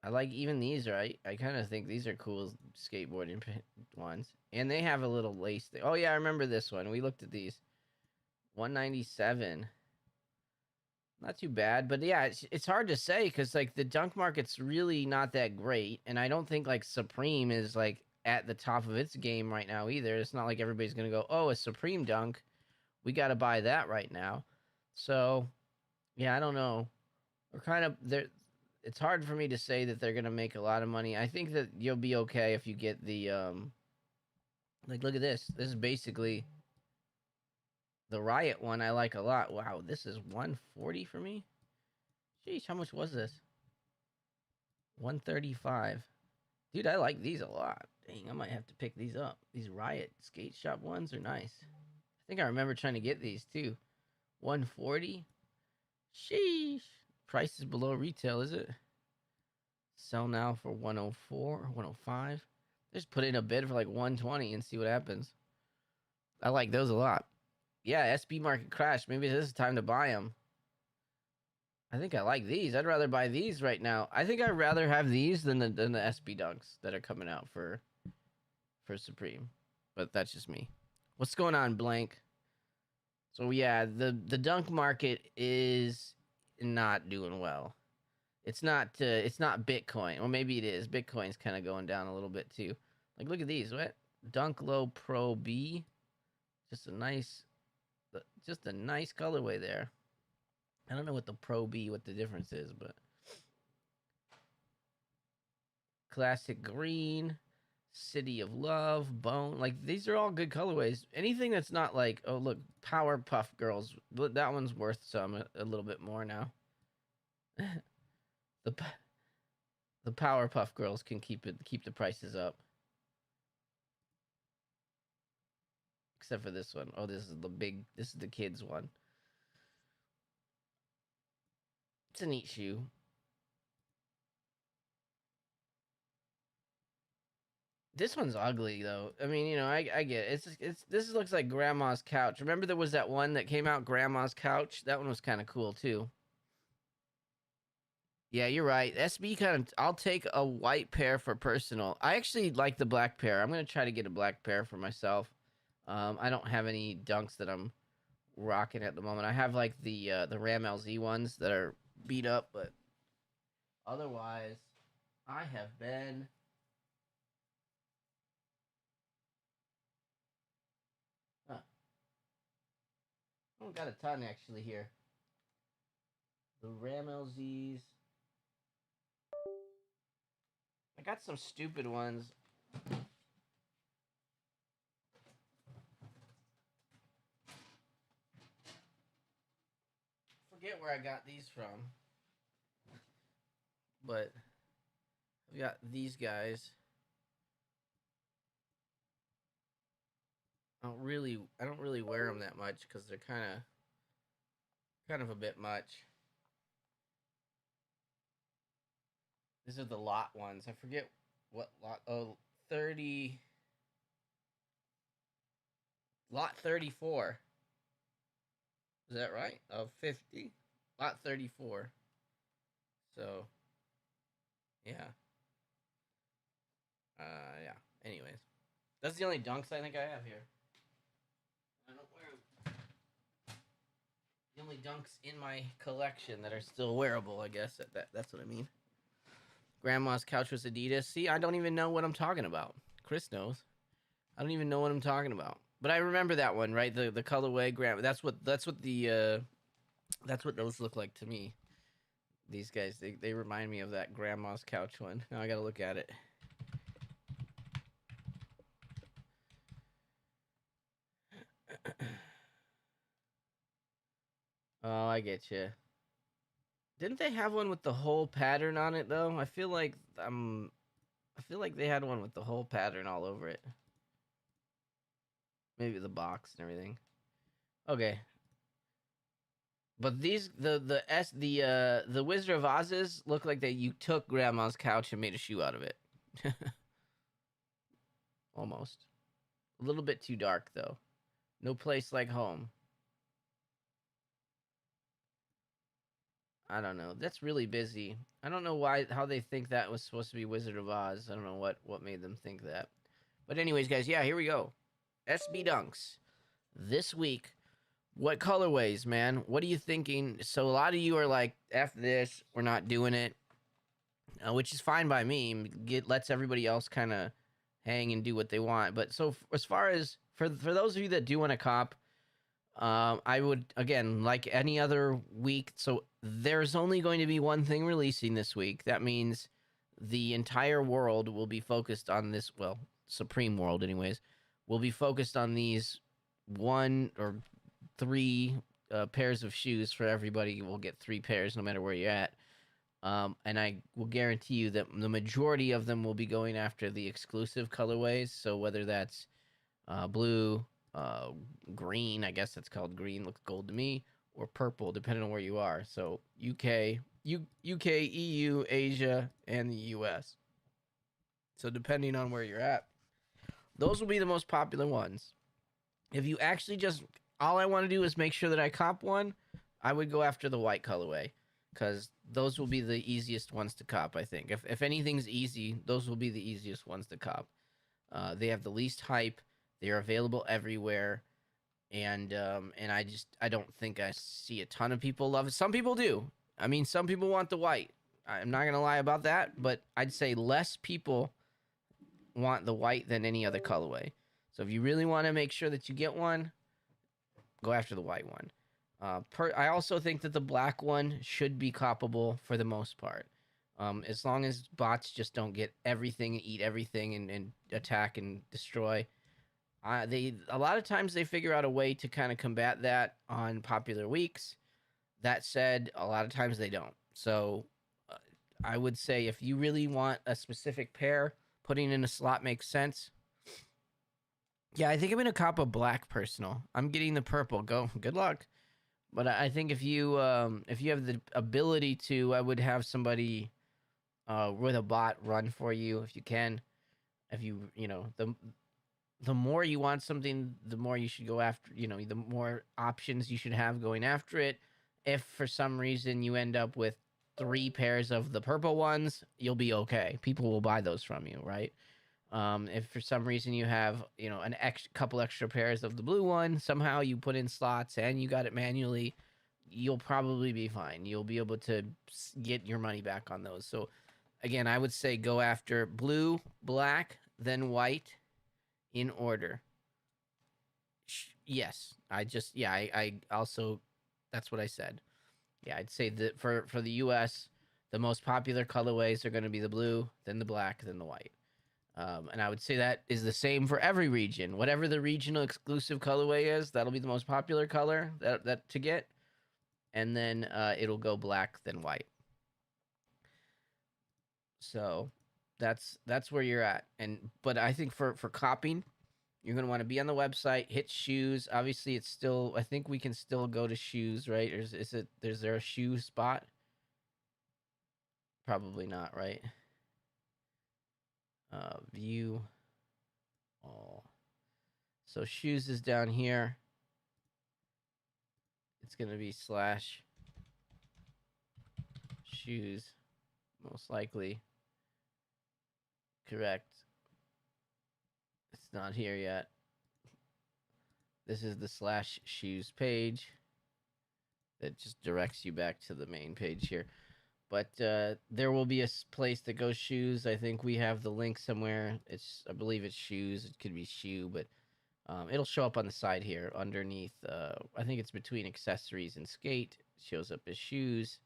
I like even these, right? I kind of think these are cool skateboarding ones. And they have a little lace thing. Oh, yeah, I remember this one. We looked at these. 197. Not too bad. But yeah, it's hard to say because, like, the dunk market's really not that great. And I don't think, like, Supreme is, like, at the top of its game right now either. It's not like everybody's going to go, oh, a Supreme dunk. We got to buy that right now. So, yeah, I don't know. We're kind of there. It's hard for me to say that they're gonna make a lot of money. I think that you'll be okay if you get the like look at this. This is basically the Riot one I like a lot. Wow, this is 140 for me. Jeez, how much was this? 135. Dude, I like these a lot. Dang, I might have to pick these up. These Riot skate shop ones are nice. I think I remember trying to get these too. 140. Sheesh. Price is below retail, is it? Sell now for 104 or 105. Just put in a bid for like 120 and see what happens. I like those a lot. Yeah, SB market crashed. Maybe this is time to buy them. I think I like these. I'd rather buy these right now. I think I'd rather have these than the SB dunks that are coming out for Supreme. But that's just me. What's going on, Blank? So yeah, the dunk market is not doing well. It's not Bitcoin. Or maybe it is. Bitcoin's kind of going down a little bit too. Like, look at these. What? Dunk Low Pro B. Just a nice, just a nice colorway there. I don't know what the Pro B, what the difference is, but classic green, City of Love, Bone. Like, these are all good colorways. Anything that's not like, oh look, Powerpuff Girls. That one's worth a little bit more now. the the Powerpuff Girls can keep the prices up. Except for this one. Oh, this is the kids one. It's a neat shoe. This one's ugly though. I mean, you know, I get it. This looks like Grandma's couch. Remember there was that one that came out, Grandma's couch? That one was kind of cool too. Yeah, you're right. SB kind of. I'll take a white pair for personal. I actually like the black pair. I'm gonna try to get a black pair for myself. I don't have any dunks that I'm rocking at the moment. I have like the Ram LZ ones that are beat up, but otherwise, I have been. Huh, I don't got a ton actually here. The Ram LZs. I got some stupid ones. Forget where I got these from. But I've got these guys. I don't really wear them that much because they're kind of a bit much. These are the lot ones. I forget what lot. Oh, 30. Lot 34. Is that right? Of 50? Lot 34. So, yeah. Yeah. Anyways. That's the only dunks I think I have here. I don't wear them. The only dunks in my collection that are still wearable, I guess. That's what I mean. Grandma's couch was Adidas. See, I don't even know what I'm talking about. Chris knows. I don't even know what I'm talking about. But I remember that one, right? The colorway grandma. That's what those look like to me. These guys, they remind me of that Grandma's couch one. Now I gotta look at it. Oh, I get you. Didn't they have one with the whole pattern on it though? I feel like they had one with the whole pattern all over it. Maybe the box and everything. Okay. But these the Wizard of Oz's look like that you took Grandma's couch and made a shoe out of it. Almost. A little bit too dark though. No place like home. I don't know. That's really busy. I don't know how they think that was supposed to be Wizard of Oz. I don't know what made them think that. But anyways, guys, yeah, here we go. SB Dunks. This week, what colorways, man? What are you thinking? So a lot of you are like, F this, we're not doing it. Which is fine by me. Lets everybody else kind of hang and do what they want. But so as far as for those of you that do want to cop, I would, again, like any other week. So there's only going to be one thing releasing this week. That means the entire world will be focused on this. Well, Supreme World, anyways, will be focused on these one or three pairs of shoes for everybody. We'll get 3 pairs no matter where you're at. And I will guarantee you that the majority of them will be going after the exclusive colorways. So whether that's blue, green, I guess it's called green, looks gold to me, or purple, depending on where you are. So UK, EU, Asia, and the US. So depending on where you're at, those will be the most popular ones. If you actually just, all I want to do is make sure that I cop one, I would go after the white colorway, because those will be the easiest ones to cop, I think. If anything's easy, those will be the easiest ones to cop. They have the least hype. They're available everywhere, and I don't think I see a ton of people love it. Some people do. I mean, some people want the white. I'm not gonna lie about that, but I'd say less people want the white than any other colorway. So if you really want to make sure that you get one, go after the white one. I also think that the black one should be coppable for the most part. As long as bots just don't get everything, eat everything, and attack and destroy. A lot of times they figure out a way to kind of combat that on popular weeks. That said, a lot of times they don't. So I would say if you really want a specific pair, putting in a slot makes sense. Yeah, I think I'm gonna cop a black personal. I'm getting the purple. Go, good luck. But I think if you have the ability to, I would have somebody with a bot run for you if you can. If the more you want something, the more you should go after. The more options you should have going after it. If for some reason you end up with 3 pairs of the purple ones, you'll be okay. People will buy those from you, right? If for some reason you have, couple extra pairs of the blue one, somehow you put in slots and you got it manually, you'll probably be fine. You'll be able to get your money back on those. So again, I would say go after blue, black, then white in order. Yes, I also, that's what I said. Yeah, I'd say that for the US, the most popular colorways are going to be the blue, then the black, then the white. And I would say that is the same for every region. Whatever the regional exclusive colorway is, that'll be the most popular color that to get. And then it'll go black, then white. So that's where you're at. But I think for copying, you're going to want to be on the website, hit shoes. Obviously, it's still, I think we can still go to shoes, right? Or is there a shoe spot? Probably not, right? View all. So shoes is down here. It's going to be / shoes, most likely. Correct. It's not here yet. This is the / shoes page that just directs you back to the main page here. But there will be a place that goes shoes. I think we have the link somewhere. I believe it's shoes. It could be shoe, but it'll show up on the side here underneath. I think it's between accessories and skate. It shows up as shoes,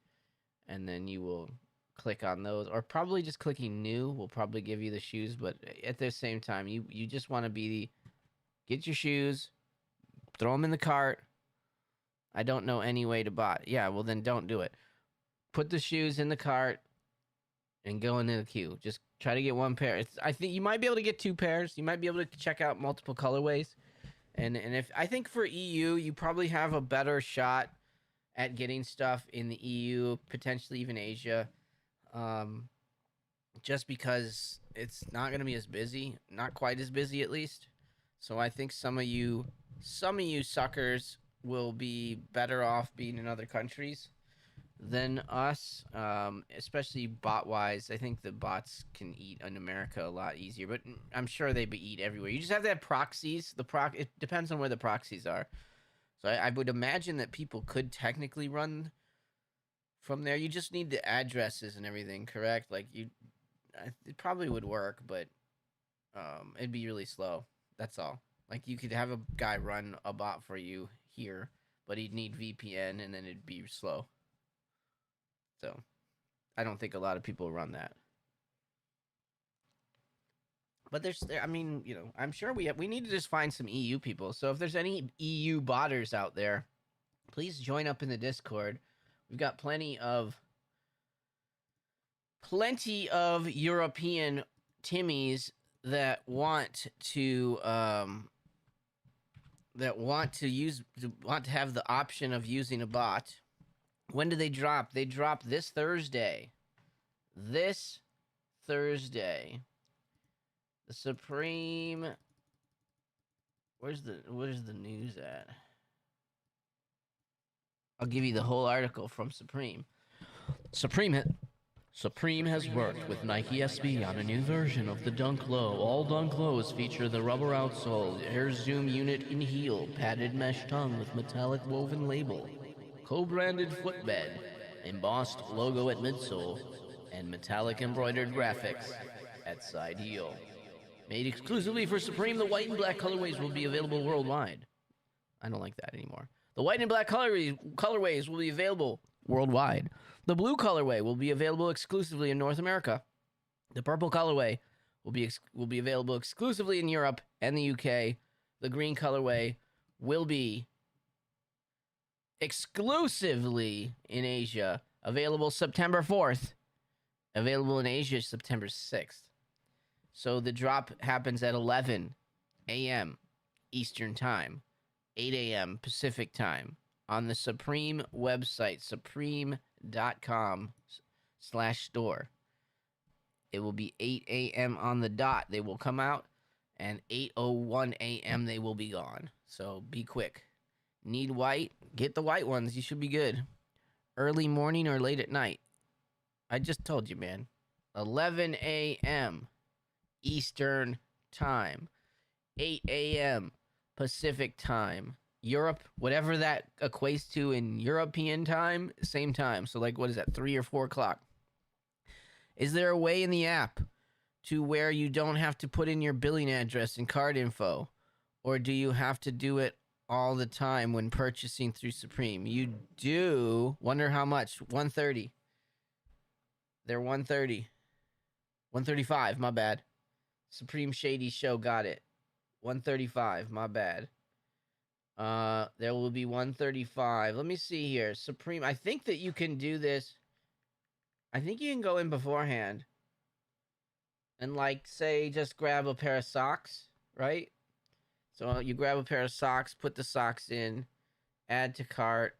and then you will click on those, or probably just clicking new will probably give you the shoes. But at the same time, you just want to get your shoes, throw them in the cart. I don't know any way to buy. Yeah, well then don't do it. Put the shoes in the cart and go into the queue. Just try to get one pair. I think you might be able to get 2 pairs. You might be able to check out multiple colorways. And if I think for EU, you probably have a better shot at getting stuff in the EU, potentially even Asia. Just because it's not going to be as busy, not quite as busy at least. So I think some of you suckers will be better off being in other countries than us, especially bot-wise. I think the bots can eat in America a lot easier, but I'm sure they eat everywhere. You just have to have proxies. It depends on where the proxies are. So I would imagine that people could technically run from there. You just need the addresses and everything, correct? Like it probably would work, but it'd be really slow. That's all. Like you could have a guy run a bot for you here, but he'd need VPN and then it'd be slow. So, I don't think a lot of people run that. But I'm sure we need to just find some EU people. So if there's any EU botters out there, please join up in the Discord. We've got plenty of European Timmies that want to have the option of using a bot. When do they drop? They drop this Thursday. The Supreme. Where's the news at? I'll give you the whole article from Supreme. Supreme has worked with Nike SB on a new version of the Dunk Low. All Dunk Lows feature the rubber outsole, air zoom unit in heel, padded mesh tongue with metallic woven label, co-branded footbed, embossed logo at midsole, and metallic embroidered graphics at side heel. Made exclusively for Supreme, the white and black colorways will be available worldwide. I don't like that anymore. The white and black colorways will be available worldwide. The blue colorway will be available exclusively in North America. The purple colorway will be available exclusively in Europe and the UK. The green colorway will be exclusively in Asia, available September 4th. Available in Asia September 6th. So the drop happens at 11 a.m. Eastern Time, 8 a.m. Pacific Time on the Supreme website, supreme.com/store. It will be 8 a.m. on the dot. They will come out, and 8:01 a.m. they will be gone. So be quick. Need white? Get the white ones. You should be good. Early morning or late at night. I just told you, man. 11 a.m. Eastern Time. 8 a.m. Pacific Time. Europe, whatever that equates to in European time, same time. So, like, what is that, 3 or 4 o'clock? Is there a way in the app to where you don't have to put in your billing address and card info? Or do you have to do it all the time when purchasing through Supreme? You do. Wonder how much? $130. They're $130. $135, my bad. Supreme Shady Show got it. $135, my bad. There will be $135. Let me see here. Supreme, I think that you can do this. I think you can go in beforehand and, like, say, just grab a pair of socks, right? So you grab a pair of socks, put the socks in, add to cart.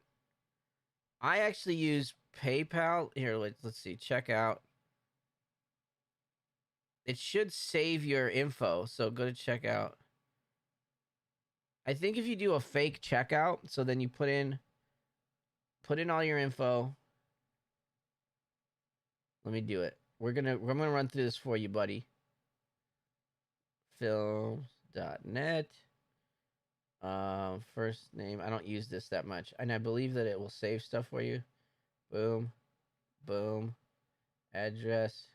I actually use PayPal. Here, let's see. Check out. It should save your info, so go to checkout. I think if you do a fake checkout, so then you put in all your info. Let me do it. I'm gonna run through this for you, buddy. Films.net. First name. I don't use this that much, and I believe that it will save stuff for you. Boom, boom. Address.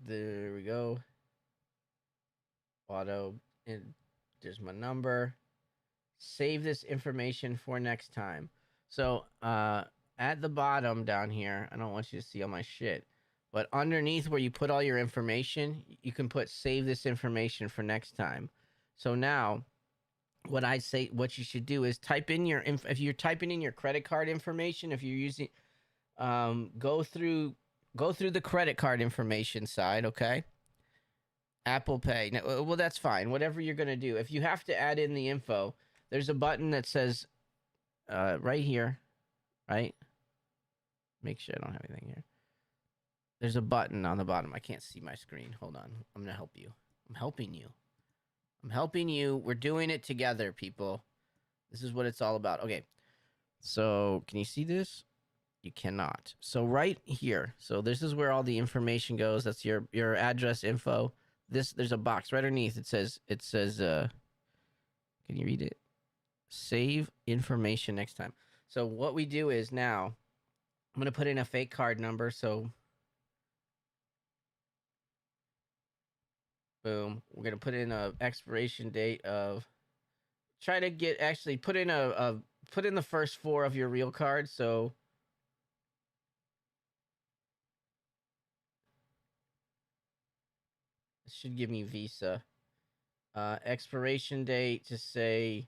There we go. Auto. And there's my number. Save this information for next time. So at the bottom down here, I don't want you to see all my shit, but underneath where you put all your information, you can put save this information for next time. So now what I say, what you should do is type in your, if you're typing in your credit card information, if you're using, go through the credit card information side, okay? Apple Pay. Now, well, that's fine. Whatever you're going to do. If you have to add in the info, there's a button that says right here, right? Make sure I don't have anything here. There's a button on the bottom. I can't see my screen. Hold on. I'm going to help you. I'm helping you. I'm helping you. We're doing it together, people. This is what it's all about. Okay. So, can you see this? You cannot. So, right here. So, this is where all the information goes. That's your address info. There's a box right underneath. It says can you read it? Save information next time. So what we do is now I'm going to put in a fake card number. So boom, we're going to put in a expiration date of, try to get, actually put in put in the first 4 of your real card. So it should give me Visa. Expiration date, just say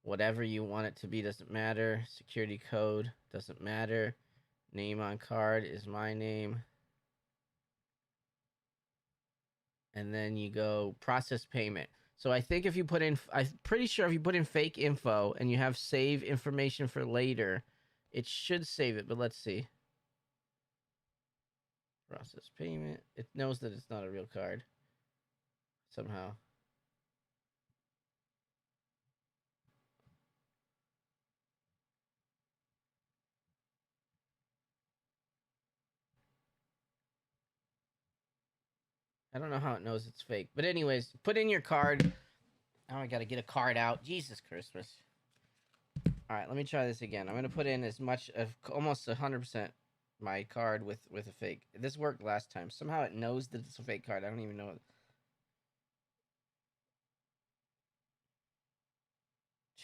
whatever you want it to be, doesn't matter. Security code, doesn't matter. Name on card is my name. And then you go process payment. So I think if you put in, I'm pretty sure if you put in fake info and you have save information for later, it should save it, but let's see. Process payment. It knows that it's not a real card somehow. I don't know how it knows it's fake. But anyways, put in your card. Now I got to get a card out. Jesus Christmas. All right, let me try this again. I'm gonna put in as much of almost 100% my card with a fake. This worked last time. Somehow it knows that it's a fake card. I don't even know it.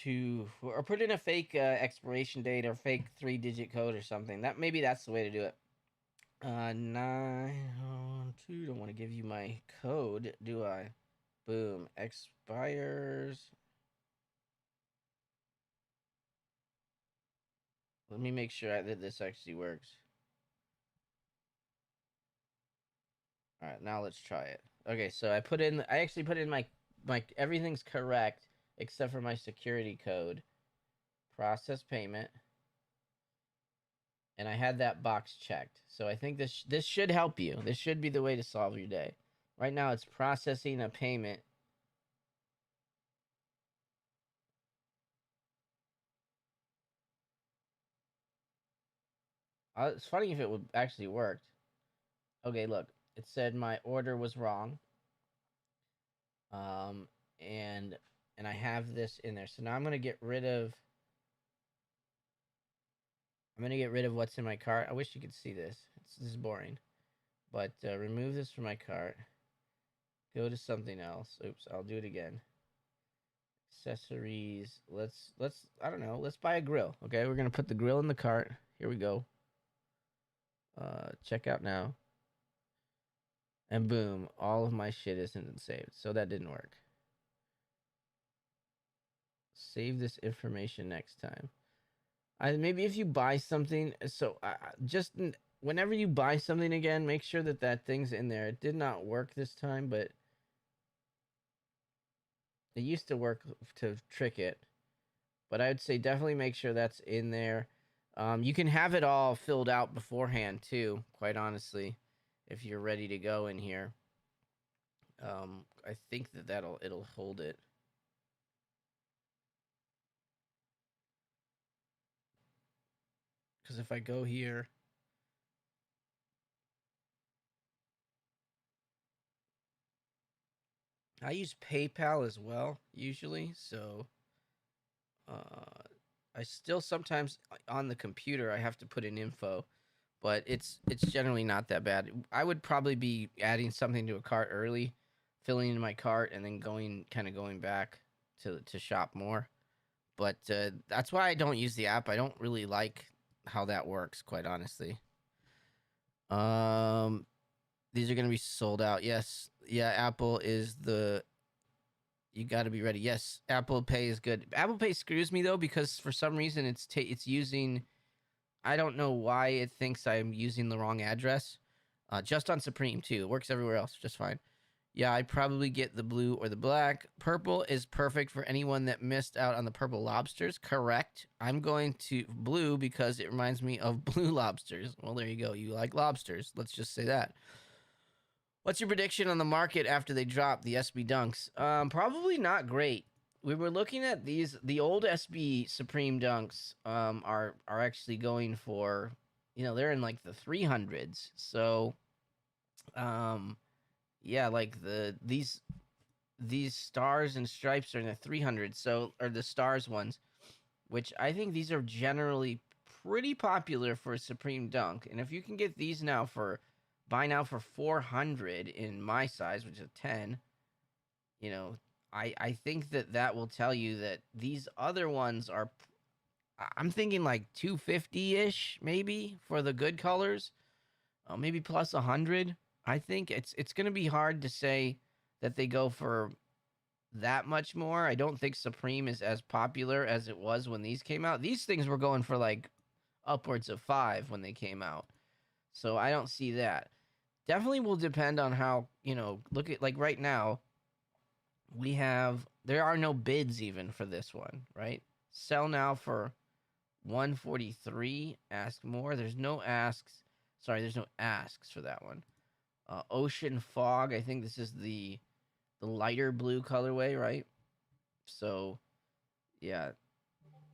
To or put in a fake expiration date or fake 3-digit code or something. That maybe that's the way to do it. 912. Don't want to give you my code, do I? Boom. Expires. Let me make sure that this actually works. All right, now let's try it. Okay, so I actually put in my everything's correct except for my security code. Process payment. And I had that box checked. So I think this should help you. This should be the way to solve your day. Right now it's processing a payment. It's funny if it would actually worked. Okay, look. It said my order was wrong. Um and I have this in there. So now I'm going to get rid of what's in my cart. I wish you could see this. This is boring. But remove this from my cart. Go to something else. Oops, I'll do it again. Accessories. Let's I don't know. Let's buy a grill. Okay, we're gonna put the grill in the cart. Here we go. Check out now. And boom, all of my shit isn't saved. So that didn't work. Save this information next time. Maybe if you buy something, so just whenever you buy something again, make sure that that thing's in there. It did not work this time, but it used to work to trick it. But I would say definitely make sure that's in there. You can have it all filled out beforehand too, quite honestly, if you're ready to go in here. I think that it'll hold it. Because if I go here, I use PayPal as well usually, so I still sometimes on the computer I have to put in info, but it's generally not that bad. I would probably be adding something to a cart early, filling in my cart, and then going back to shop more. But that's why I don't use the app. I don't really like how that works, quite honestly. Um, these are gonna be sold out. Yes, yeah. Apple is the. You got to be ready. Yes, Apple Pay is good. Apple Pay screws me though because for some reason it's using. I don't know why it thinks I'm using the wrong address. Just on Supreme too. It works everywhere else just fine. Yeah, I'd probably get the blue or the black. Purple is perfect for anyone that missed out on the purple lobsters. Correct. I'm going to blue because it reminds me of blue lobsters. Well, there you go. You like lobsters. Let's just say that. What's your prediction on the market after they drop the SB Dunks? Probably not great. We were looking at these. The old SB Supreme Dunks are actually going for, they're in like the 300s. So, um, yeah, like these stars and stripes are in the 300s. So, are the stars ones, which I think these are generally pretty popular for a Supreme Dunk. And if you can get these now for buy now for 400 in my size, which is 10, you know, I think that will tell you that these other ones are. I'm thinking like 250-ish maybe for the good colors, maybe plus 100. I think it's going to be hard to say that they go for that much more. I don't think Supreme is as popular as it was when these came out. These things were going for like upwards of 5 when they came out. So I don't see that. Definitely will depend on how, look at like right now, there are no bids even for this one, right? Sell now for 143, ask more. There's no asks. Sorry, there's no asks for that one. Ocean Fog, I think this is the lighter blue colorway, right? So, yeah,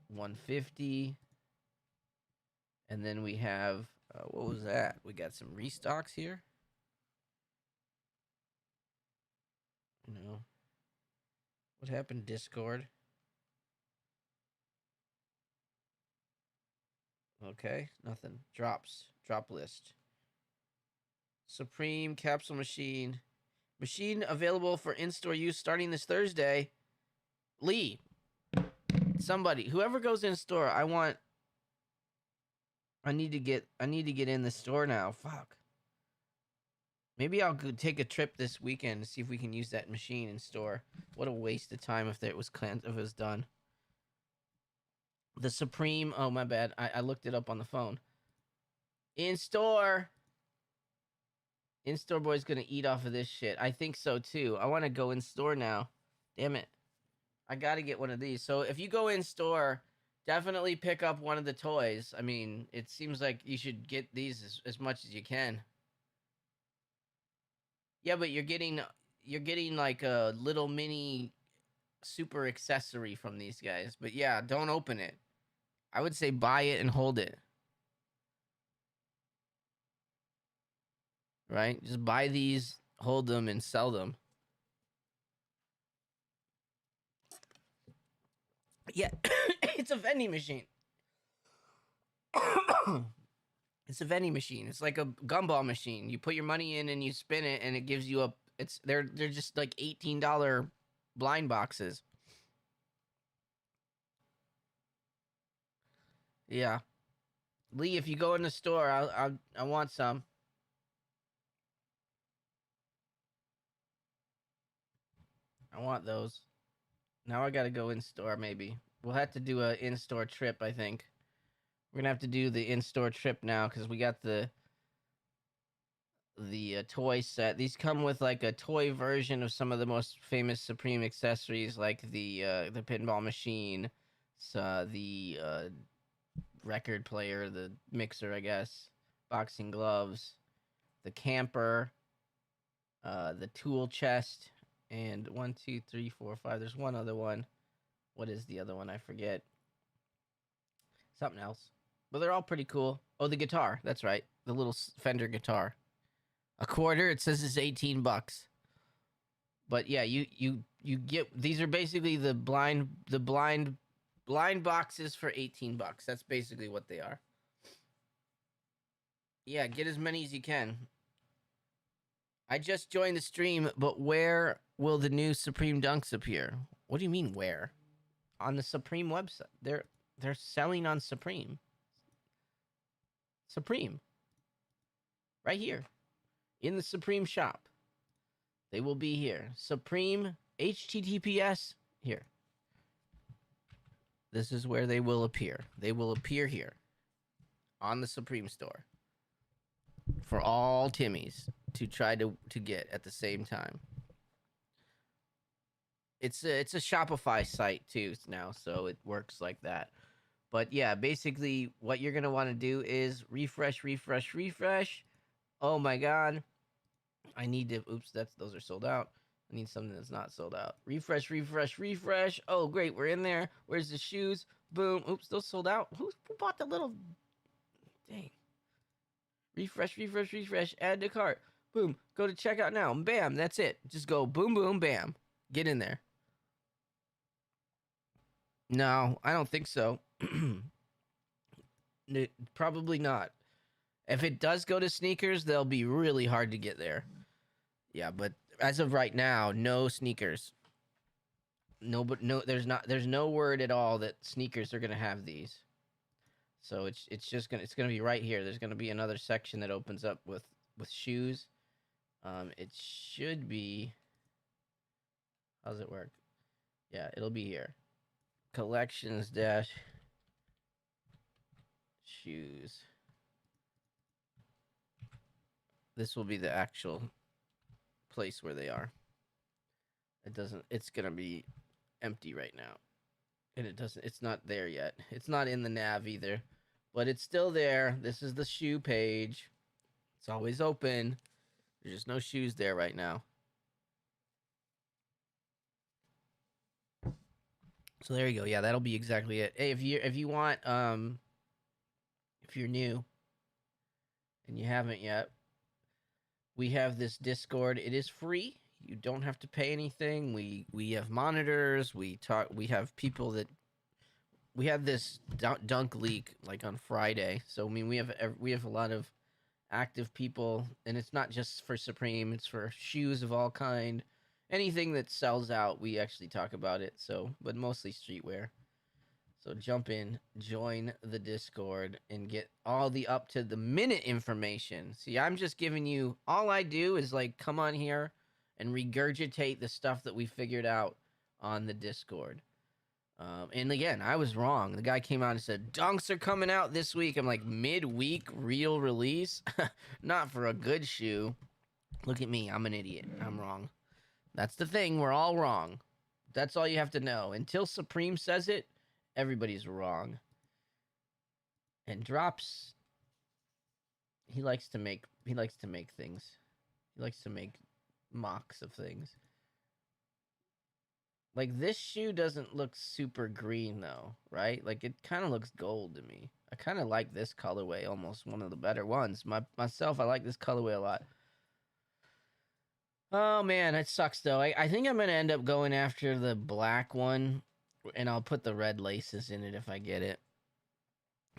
150. And then we have what was that? We got some restocks here. What happened, Discord? Okay, nothing. Drops. Drop list. Supreme capsule machine. Machine available for in-store use starting this Thursday. Lee, somebody, whoever goes in store, I need to get in the store now. Fuck. Maybe I'll go take a trip this weekend to see if we can use that machine in store. What a waste of time if it was done. The Supreme. Oh my bad. I looked it up on the phone. In store. In store boy's gonna eat off of this shit. I think so too. I want to go in store now. Damn it. I gotta get one of these. So if you go in store, definitely pick up one of the toys. I mean, it seems like you should get these as much as you can. Yeah, but you're getting like a little mini super accessory from these guys. But yeah, don't open it. I would say buy it and hold it. Right? Just buy these, hold them, and sell them. Yeah, it's a vending machine. It's a vending machine. It's like a gumball machine. You put your money in and you spin it, and it gives you a. They're just like $18 blind boxes. Yeah, Lee, if you go in the store, I want some. I want those. Now I gotta go in store. Maybe we'll have to do a in store trip. I think we're gonna have to do the in store trip now because we got the toy set. These come with like a toy version of some of the most famous Supreme accessories, like the pinball machine, the record player, the mixer, I guess, boxing gloves, the camper, the tool chest, and 1, 2, 3, 4, 5. There's one other one. What is the other one? I forget. Something else. But they're all pretty cool. Oh, the guitar. That's right. The little Fender guitar. A quarter. It says it's $18. But yeah, you get, these are basically the blind boxes for $18. That's basically what they are. Yeah, get as many as you can. I just joined the stream, but where will the new Supreme Dunks appear? What do you mean where? On the Supreme website. They're selling on Supreme. Supreme. Right here. In the Supreme shop. They will be here. Supreme HTTPS here. This is where they will appear. They will appear here on the Supreme store for all Timmies to try to get at the same time. It's a Shopify site too now, so it works like that. But yeah, basically what you're going to want to do is refresh. Oh my god. I need to those are sold out. I need something that's not sold out. Refresh. Oh, great. We're in there. Where's the shoes? Boom. Oops, those sold out. Who bought the little... Dang. Refresh. Add to cart. Boom. Go to checkout now. Bam. That's it. Just go boom, boom, bam. Get in there. No, I don't think so. Probably not. If it does go to sneakers, they'll be really hard to get there. Yeah, but as of right now, no sneakers. No, but no, there's no word at all that sneakers are gonna have these. So it's gonna be right here. There's gonna be another section that opens up with shoes. It should be. How's it work? Yeah, it'll be here. Collections dash shoes. This will be the actual place where they are. It's gonna be empty right now. And it's not there yet. It's not in the nav either, but it's still there. This is the shoe page. It's always open. There's just no shoes there right now. So there you go. Yeah, that'll be exactly it. Hey, if you want, if you're new and you haven't yet, we have this Discord. It is free. You don't have to pay anything. We have monitors. We have people that we had this dunk leak like on Friday. So I mean, we have a lot of active people, and it's not just for Supreme. It's for shoes of all kind, anything that sells out. We actually talk about it. So, but mostly streetwear. So jump in, join the Discord, and get all the up to the minute information. See, I'm just giving you, all I do is like come on here and regurgitate the stuff that we figured out on the Discord. And again, I was wrong. The guy came out and said, Dunks are coming out this week. I'm like, midweek real release? Not for a good shoe. Look at me. I'm an idiot. I'm wrong. That's the thing. We're all wrong. That's all you have to know. Until Supreme says it, everybody's wrong. And Drops, he likes to make things. He likes to make mocks of things. Like, this shoe doesn't look super green, though, right? Like, it kind of looks gold to me. I kind of like this colorway, almost one of the better ones. Myself, I like this colorway a lot. Oh, man, it sucks, though. I think I'm going to end up going after the black one, and I'll put the red laces in it if I get it.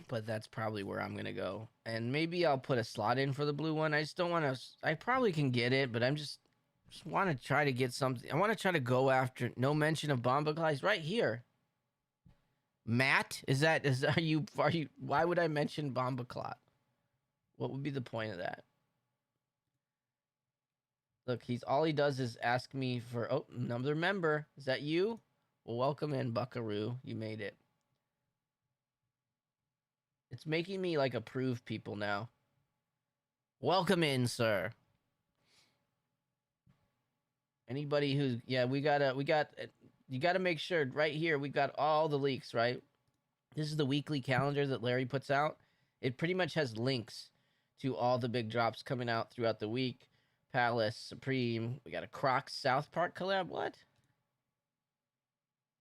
But that's probably where I'm going to go. And maybe I'll put a slot in for the blue one. I just don't want to... I probably can get it, but I'm just want to try to get something. I want to try to go after no mention of Bombaclies right here. Matt, are you why would I mention Bombaclot? What would be the point of that? Look, all he does is ask me for another member. Is that you? Well, welcome in, Buckaroo. You made it. It's making me like approve people now. Welcome in, sir. Anybody who's you gotta make sure right here we got all the leaks, right? This is the weekly calendar that Larry puts out. It pretty much has links to all the big drops coming out throughout the week. Palace, Supreme. We got a Crocs South Park collab. What?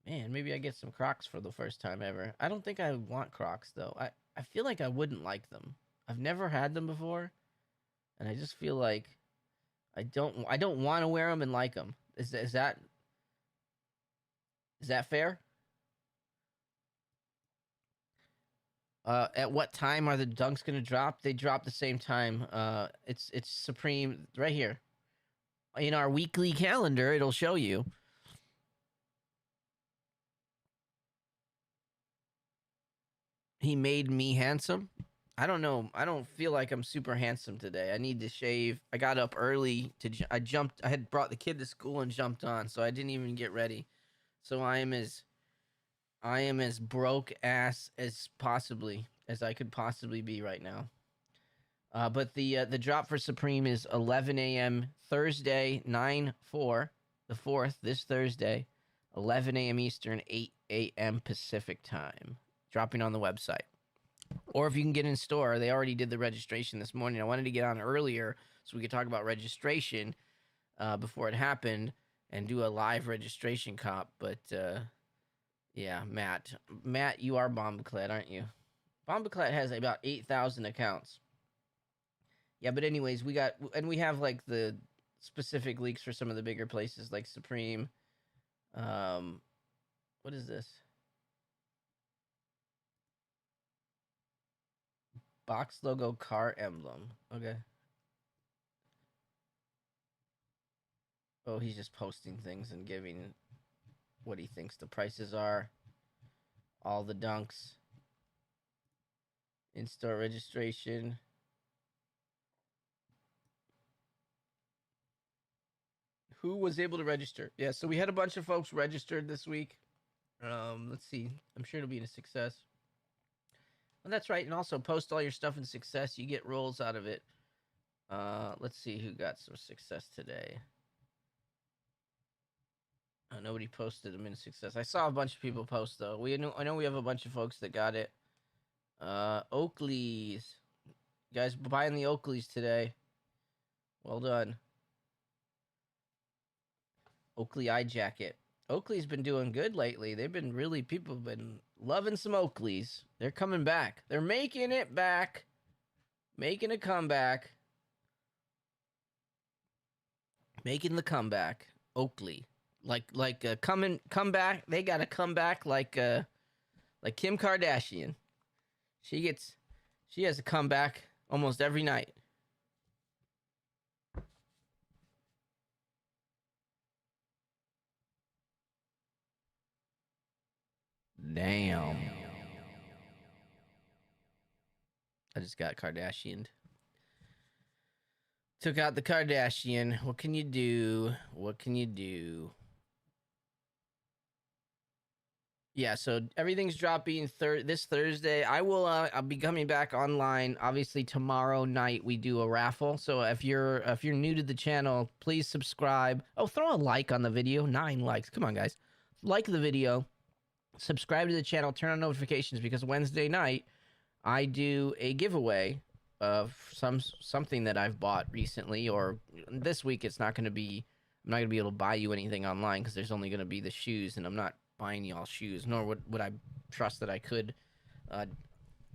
Man, maybe I get some Crocs for the first time ever. I don't think I want Crocs though. I feel like I wouldn't like them. I've never had them before, and I just feel like I don't want to wear them and like them. Is that fair? At what time are the Dunks gonna drop? They drop the same time. It's Supreme right here in our weekly calendar. It'll show you. He made me handsome. I don't know. I don't feel like I'm super handsome today. I need to shave. I got up early I had brought the kid to school and jumped on, so I didn't even get ready. So I am as broke ass as I could possibly be right now. But the drop for Supreme is 11 a.m. Thursday, 9/4, the 4th, this Thursday, 11 a.m. Eastern, 8 a.m. Pacific time. Dropping on the website. Or if you can get in store, they already did the registration this morning. I wanted to get on earlier so we could talk about registration before it happened and do a live registration cop. But yeah, Matt, you are Bombaclat, aren't you? Bombaclat has about 8,000 accounts. Yeah, but anyways, we have like the specific leaks for some of the bigger places like Supreme. What is this? Box logo car emblem. Okay. Oh, he's just posting things and giving what he thinks the prices are. All the Dunks. In-store registration. Who was able to register? Yeah, so we had a bunch of folks registered this week. Let's see. I'm sure it'll be a success. Well, that's right. And also post all your stuff in success. You get rolls out of it. Let's see who got some success today. Nobody posted them in success. I saw a bunch of people post though. I know we have a bunch of folks that got it. Oakleys. You guys buying the Oakleys today. Well done. Oakley eye jacket. Oakley's been doing good lately. People have been loving some Oakleys. They're coming back. They're making it back. Making a comeback. Making the comeback. Oakley. Come back. They got to come back like Like Kim Kardashian. She has to come back almost every night. Damn. I just got Kardashian. Took out the Kardashian. What can you do? What can you do? Yeah, so everything's dropping this Thursday. I'll be coming back online. Obviously, tomorrow night we do a raffle. So if you're new to the channel, please subscribe. Oh, throw a like on the video. 9 likes. Come on, guys. Like the video. Subscribe to the channel. Turn on notifications because Wednesday night I do a giveaway of something that I've bought recently, or this week it's not going to be. I'm not going to be able to buy you anything online because there's only going to be the shoes, and I'm not buying y'all shoes, nor would I trust that I could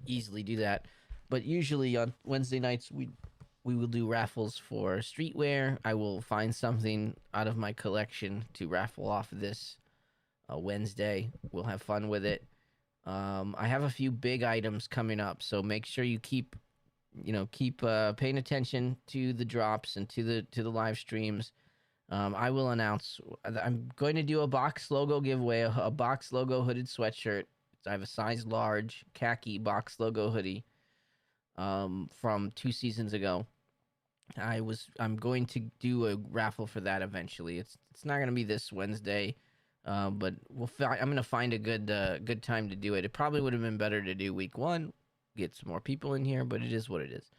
easily do that. But usually on Wednesday nights we will do raffles for streetwear. I will find something out of my collection to raffle off this Wednesday. We'll have fun with it. I have a few big items coming up, so make sure you keep paying attention to the drops and to the live streams. I will announce. I'm going to do a box logo giveaway, a box logo hooded sweatshirt. I have a size large khaki box logo hoodie from 2 seasons ago. I'm going to do a raffle for that eventually. It's not going to be this Wednesday, but I'm going to find a good time to do it. It probably would have been better to do week 1, get some more people in here, but it is what it is.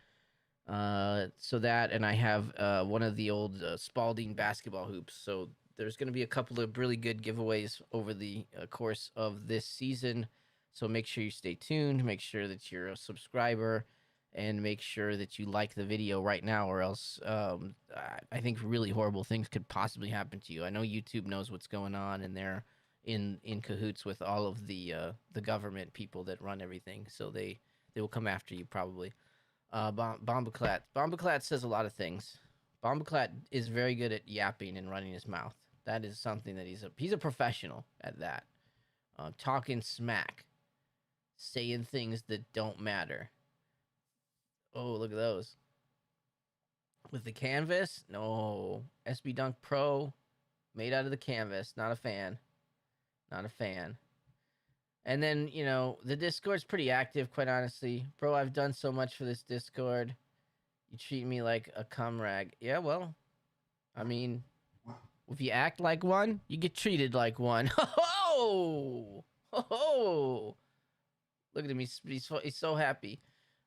So that, and I have one of the old Spalding basketball hoops. So there's going to be a couple of really good giveaways over the course of this season. So make sure you stay tuned. Make sure that you're a subscriber, and make sure that you like the video right now, or else I think really horrible things could possibly happen to you. I know YouTube knows what's going on, and they're in cahoots with all of the government people that run everything. So they will come after you probably. Bombaclat. Bombaclat says a lot of things. Bombaclat is very good at yapping and running his mouth. That is something that he's a professional at that. Talking smack. Saying things that don't matter. Oh, look at those. With the canvas? No. SB Dunk Pro. Made out of the canvas. Not a fan. Not a fan. And then, the Discord's pretty active, quite honestly. Bro, I've done so much for this Discord. You treat me like a cum rag. Yeah, well, I mean, if you act like one, you get treated like one. Ho-ho! Ho-ho! Look at him. He's so happy.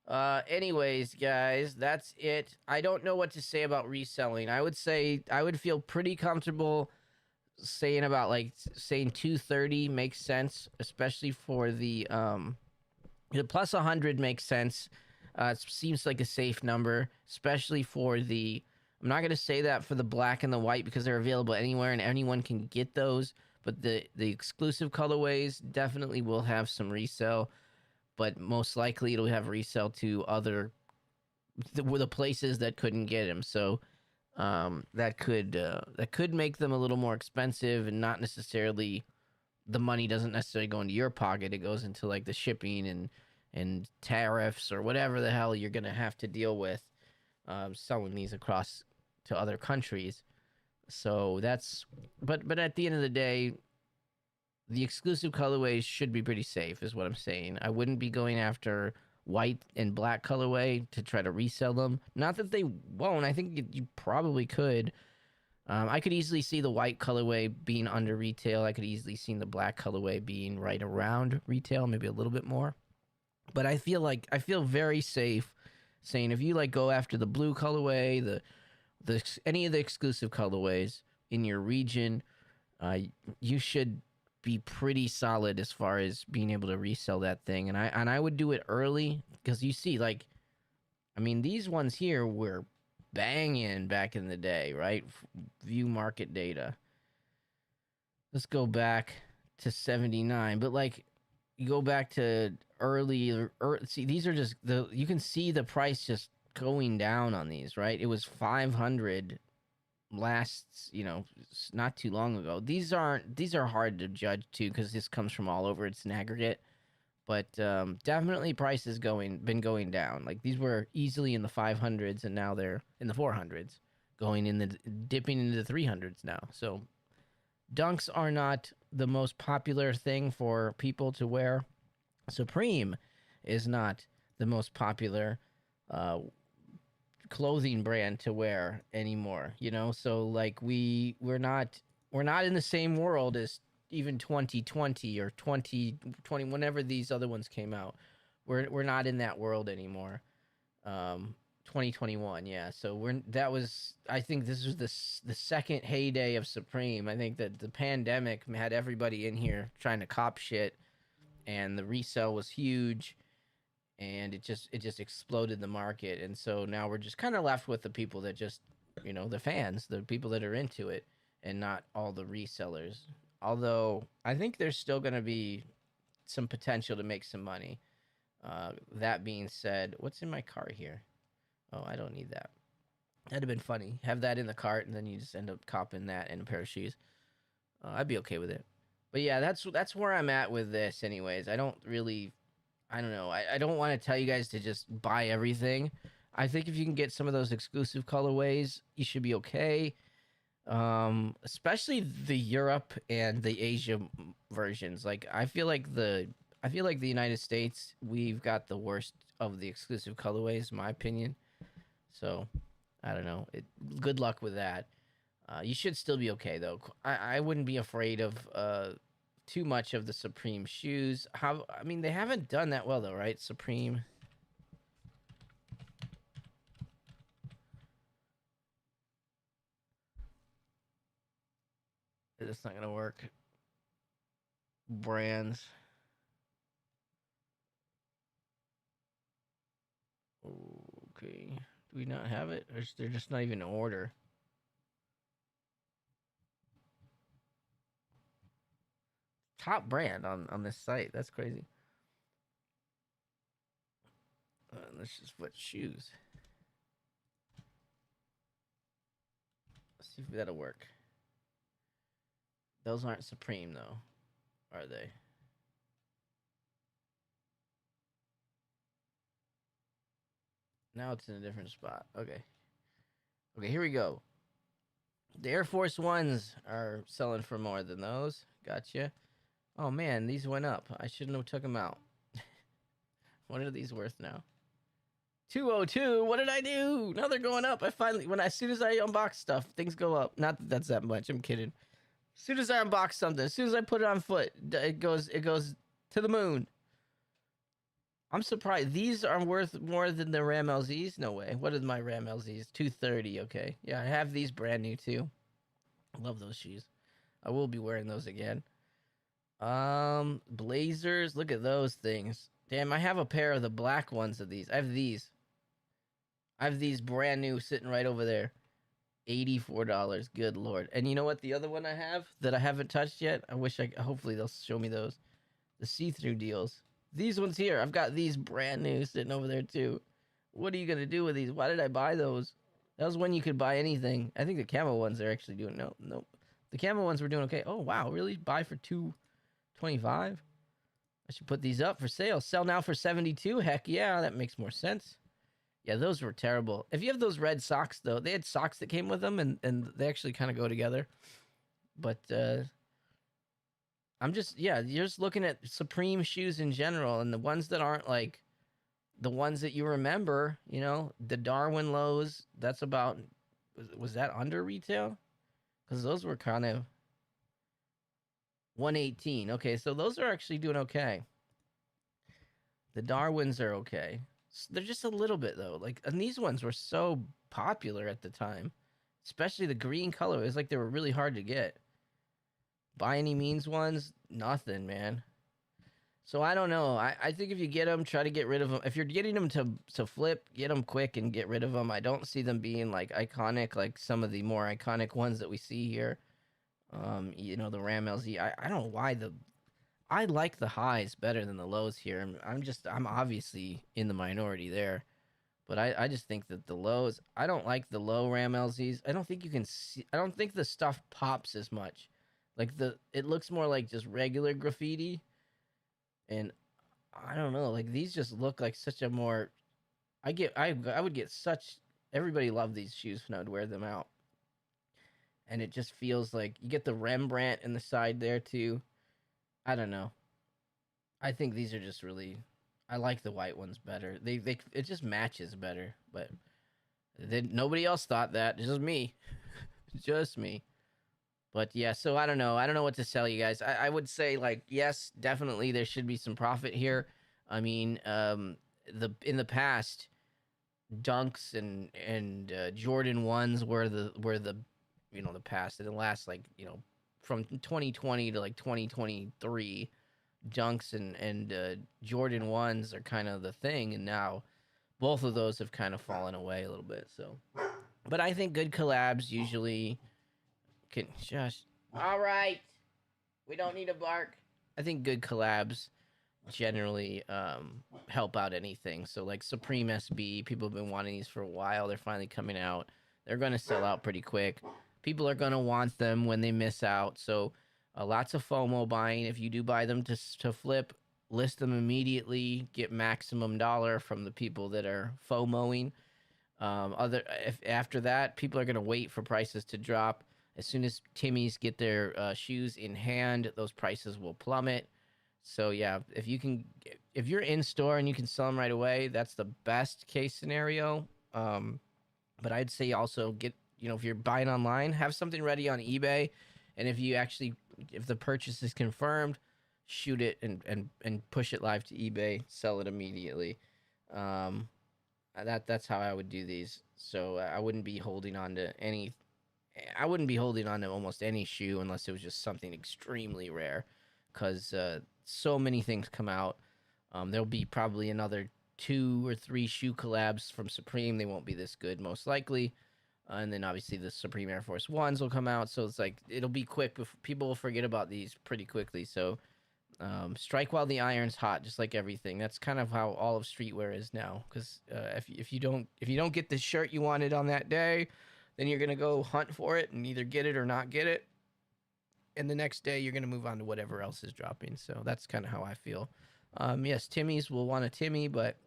Anyways, guys, that's it. I don't know what to say about reselling. I would feel pretty comfortable saying 230 makes sense, especially for the plus 100 makes sense. It seems like a safe number, especially for the. I'm not gonna say that for the black and the white because they're available anywhere and anyone can get those. But the exclusive colorways definitely will have some resale, but most likely it'll have resale to the places that couldn't get them. So. That could make them a little more expensive, and not necessarily the money doesn't necessarily go into your pocket. It goes into like the shipping and tariffs or whatever the hell you're gonna have to deal with selling these across to other countries. So that's but at the end of the day, the exclusive colorways should be pretty safe, is what I'm saying. I wouldn't be going after white and black colorway to try to resell them. Not that they won't. I think you probably could. I could easily see the white colorway being under retail. I could easily see the black colorway being right around retail, maybe a little bit more. But I feel very safe saying if you go after the blue colorway, any of the exclusive colorways in your region, you should be pretty solid as far as being able to resell that thing. And I would do it early because you see, these ones here were banging back in the day, right? View market data. Let's go back to 79, but you go back to early. See, these are just you can see the price just going down on these, right? It was 500 not too long ago. These are hard to judge too because this comes from all over. It's an aggregate. But definitely prices been going down. Like these were easily in the 500s, and now they're in the 400s, going in the dipping into the 300s now. So dunks are not the most popular thing for people to wear. Supreme is not the most popular uh, clothing brand to wear anymore. You know, so like we're not in the same world as even 2020 or 2020 whenever these other ones came out. We're not in that world anymore. 2021, yeah. So that was, I think this was the second heyday of Supreme. I think that the pandemic had everybody in here trying to cop shit, and the resale was huge, and it just exploded the market. And so now we're just kind of left with the people that just, the fans, the people that are into it, and not all the resellers. Although I think there's still going to be some potential to make some money. That being said, what's in my car here? Oh, I don't need that. That'd have been funny. Have that in the cart, and then you just end up copping that and a pair of shoes. I'd be okay with it. But yeah, that's where I'm at with this. Anyways, I don't really, I don't know. I don't want to tell you guys to just buy everything. I think if you can get some of those exclusive colorways, you should be okay. Especially the Europe and the Asia versions. Like I feel like the United States, we've got the worst of the exclusive colorways, in my opinion. So I don't know. Good luck with that. You should still be okay though. I wouldn't be afraid of too much of the Supreme shoes. I mean, they haven't done that well though, right? Supreme. It's not gonna work. Brands. Okay. Do we not have it? Or is they're just not even in order? Top brand on this site. That's crazy. Let's just put shoes. Let's see if that'll work. Those aren't Supreme though, are they? Now it's in a different spot. Okay. Okay, here we go. The Air Force Ones are selling for more than those. Gotcha. Oh man, these went up. I shouldn't have took them out. What are these worth now? 202. What did I do? Now they're going up. As soon as I unbox stuff, things go up. Not that that's that much. I'm kidding. As soon as I unbox something, as soon as I put it on foot, it goes to the moon. I'm surprised. These are worth more than the Ram LZs? No way. What are my Ram LZs? 230. Okay. Yeah, I have these brand new too. I love those shoes. I will be wearing those again. Blazers. Look at those things. Damn, I have a pair of the black ones of these. I have these. I have these brand new sitting right over there. $84. Good lord. And you know what? The other one I have that I haven't touched yet. Hopefully they'll show me those. The see-through deals. These ones here. I've got these brand new sitting over there too. What are you gonna do with these? Why did I buy those? That was when you could buy anything. I think the camo ones are actually doing no. The camo ones were doing okay. Oh wow, really? Buy for $225? I should put these up for sale. Sell now for $72. Heck yeah, that makes more sense. Yeah, those were terrible. If you have those red socks though, they had socks that came with them, and they actually kind of go together. But you're just looking at Supreme shoes in general, and the ones that aren't like the ones that you remember, the Darwin lows. That's about, was that under retail? Because those were kind of 118. Okay, so those are actually doing okay. The Darwins are okay. They're just a little bit though. Like, and these ones were so popular at the time, especially the green color. It was like they were really hard to get. By any means ones, nothing, man. So I don't know. I think if you get them, try to get rid of them. If you're getting them to flip, get them quick and get rid of them. I don't see them being like iconic, like some of the more iconic ones that we see here. The Ram LZ. I don't know why I like the highs better than the lows here. I'm obviously in the minority there. But I just think that the lows, I don't like the low Ram LZs. I don't think you can see, I don't think the stuff pops as much. Like it looks more like just regular graffiti. And I don't know. Like these just look like such a more. I would get such. Everybody loved these shoes when I would wear them out, and it just feels like you get the Rembrandt in the side there too. I don't know. I think these are just really. I like the white ones better. They it just matches better, but then nobody else thought that. It's just me, just me. But yeah, so I don't know. I don't know what to sell you guys. I would say like yes, definitely there should be some profit here. I mean, the in the past, Dunks and Jordan ones were the the past in the last like from 2020 to like 2023. Dunks and Jordan ones are kind of the thing, and now both of those have kind of fallen away a little bit. So, but I think good collabs usually can just. All right, we don't need a bark. I think good collabs generally help out anything. So like Supreme SB, people have been wanting these for a while. They're finally coming out. They're going to sell out pretty quick. People are going to want them when they miss out. So lots of FOMO buying. If you do buy them to flip, list them immediately. Get maximum dollar from the people that are FOMOing. If after that, people are going to wait for prices to drop. As soon as Timmy's get their shoes in hand, those prices will plummet. So yeah, if you're in store and you can sell them right away, that's the best case scenario. But I'd say also get, if you're buying online, have something ready on eBay, and if the purchase is confirmed, shoot it and push it live to eBay, sell it immediately. That's how I would do these. So I wouldn't be holding on to any. I wouldn't be holding on to almost any shoe unless it was just something extremely rare, because so many things come out. There'll be probably another 2 or 3 shoe collabs from Supreme. They won't be this good, most likely. And then obviously the Supreme Air Force Ones will come out. So it's like it'll be quick. People will forget about these pretty quickly. So strike while the iron's hot, just like everything. That's kind of how all of streetwear is now. Because if you don't get the shirt you wanted on that day, then you're gonna go hunt for it and either get it or not get it. And the next day you're gonna move on to whatever else is dropping. So that's kind of how I feel. Yes, Timmy's will want a Timmy, but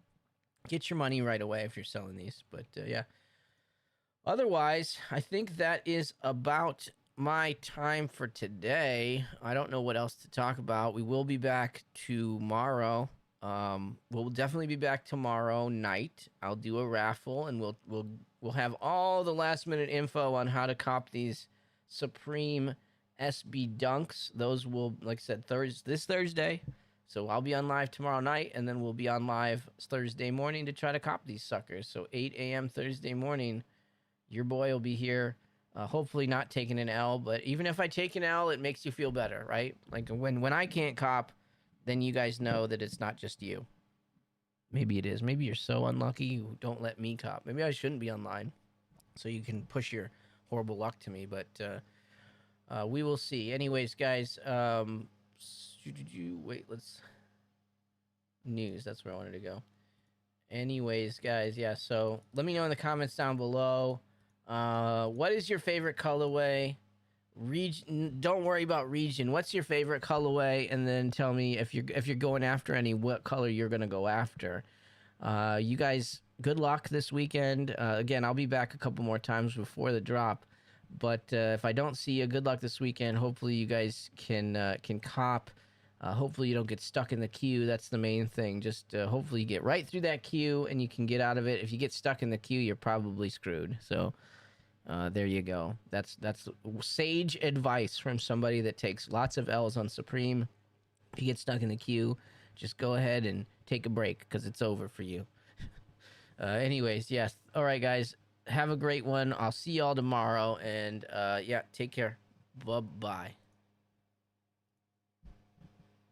get your money right away if you're selling these. But yeah. Otherwise, I think that is about my time for today. I don't know what else to talk about. We will be back tomorrow. We'll definitely be back tomorrow night. I'll do a raffle, and we'll have all the last minute info on how to cop these Supreme SB Dunks. Those will, like I said, this Thursday. So I'll be on live tomorrow night, and then we'll be on live Thursday morning to try to cop these suckers. So 8 a.m. Thursday morning, your boy will be here. Hopefully not taking an L, but even if I take an L, it makes you feel better, right? Like when I can't cop, then you guys know that it's not just you. Maybe it is. Maybe you're so unlucky you don't let me cop. Maybe I shouldn't be online, so you can push your horrible luck to me. But we will see. Anyways, guys, wait, let's news. That's where I wanted to go. Anyways, guys, yeah. So let me know in the comments down below. What is your favorite colorway? Region. Don't worry about region. What's your favorite colorway? And then tell me if you're going after any, what color you're gonna go after. You guys, good luck this weekend. Again, I'll be back a couple more times before the drop. But if I don't see you, good luck this weekend. Hopefully you guys can cop. Hopefully you don't get stuck in the queue. That's the main thing. Just hopefully you get right through that queue and you can get out of it. If you get stuck in the queue, you're probably screwed. So there you go. That's sage advice from somebody that takes lots of L's on Supreme. If you get stuck in the queue, just go ahead and take a break because it's over for you. Anyways, yes. All right, guys. Have a great one. I'll see y'all tomorrow. And yeah, take care. Bye-bye.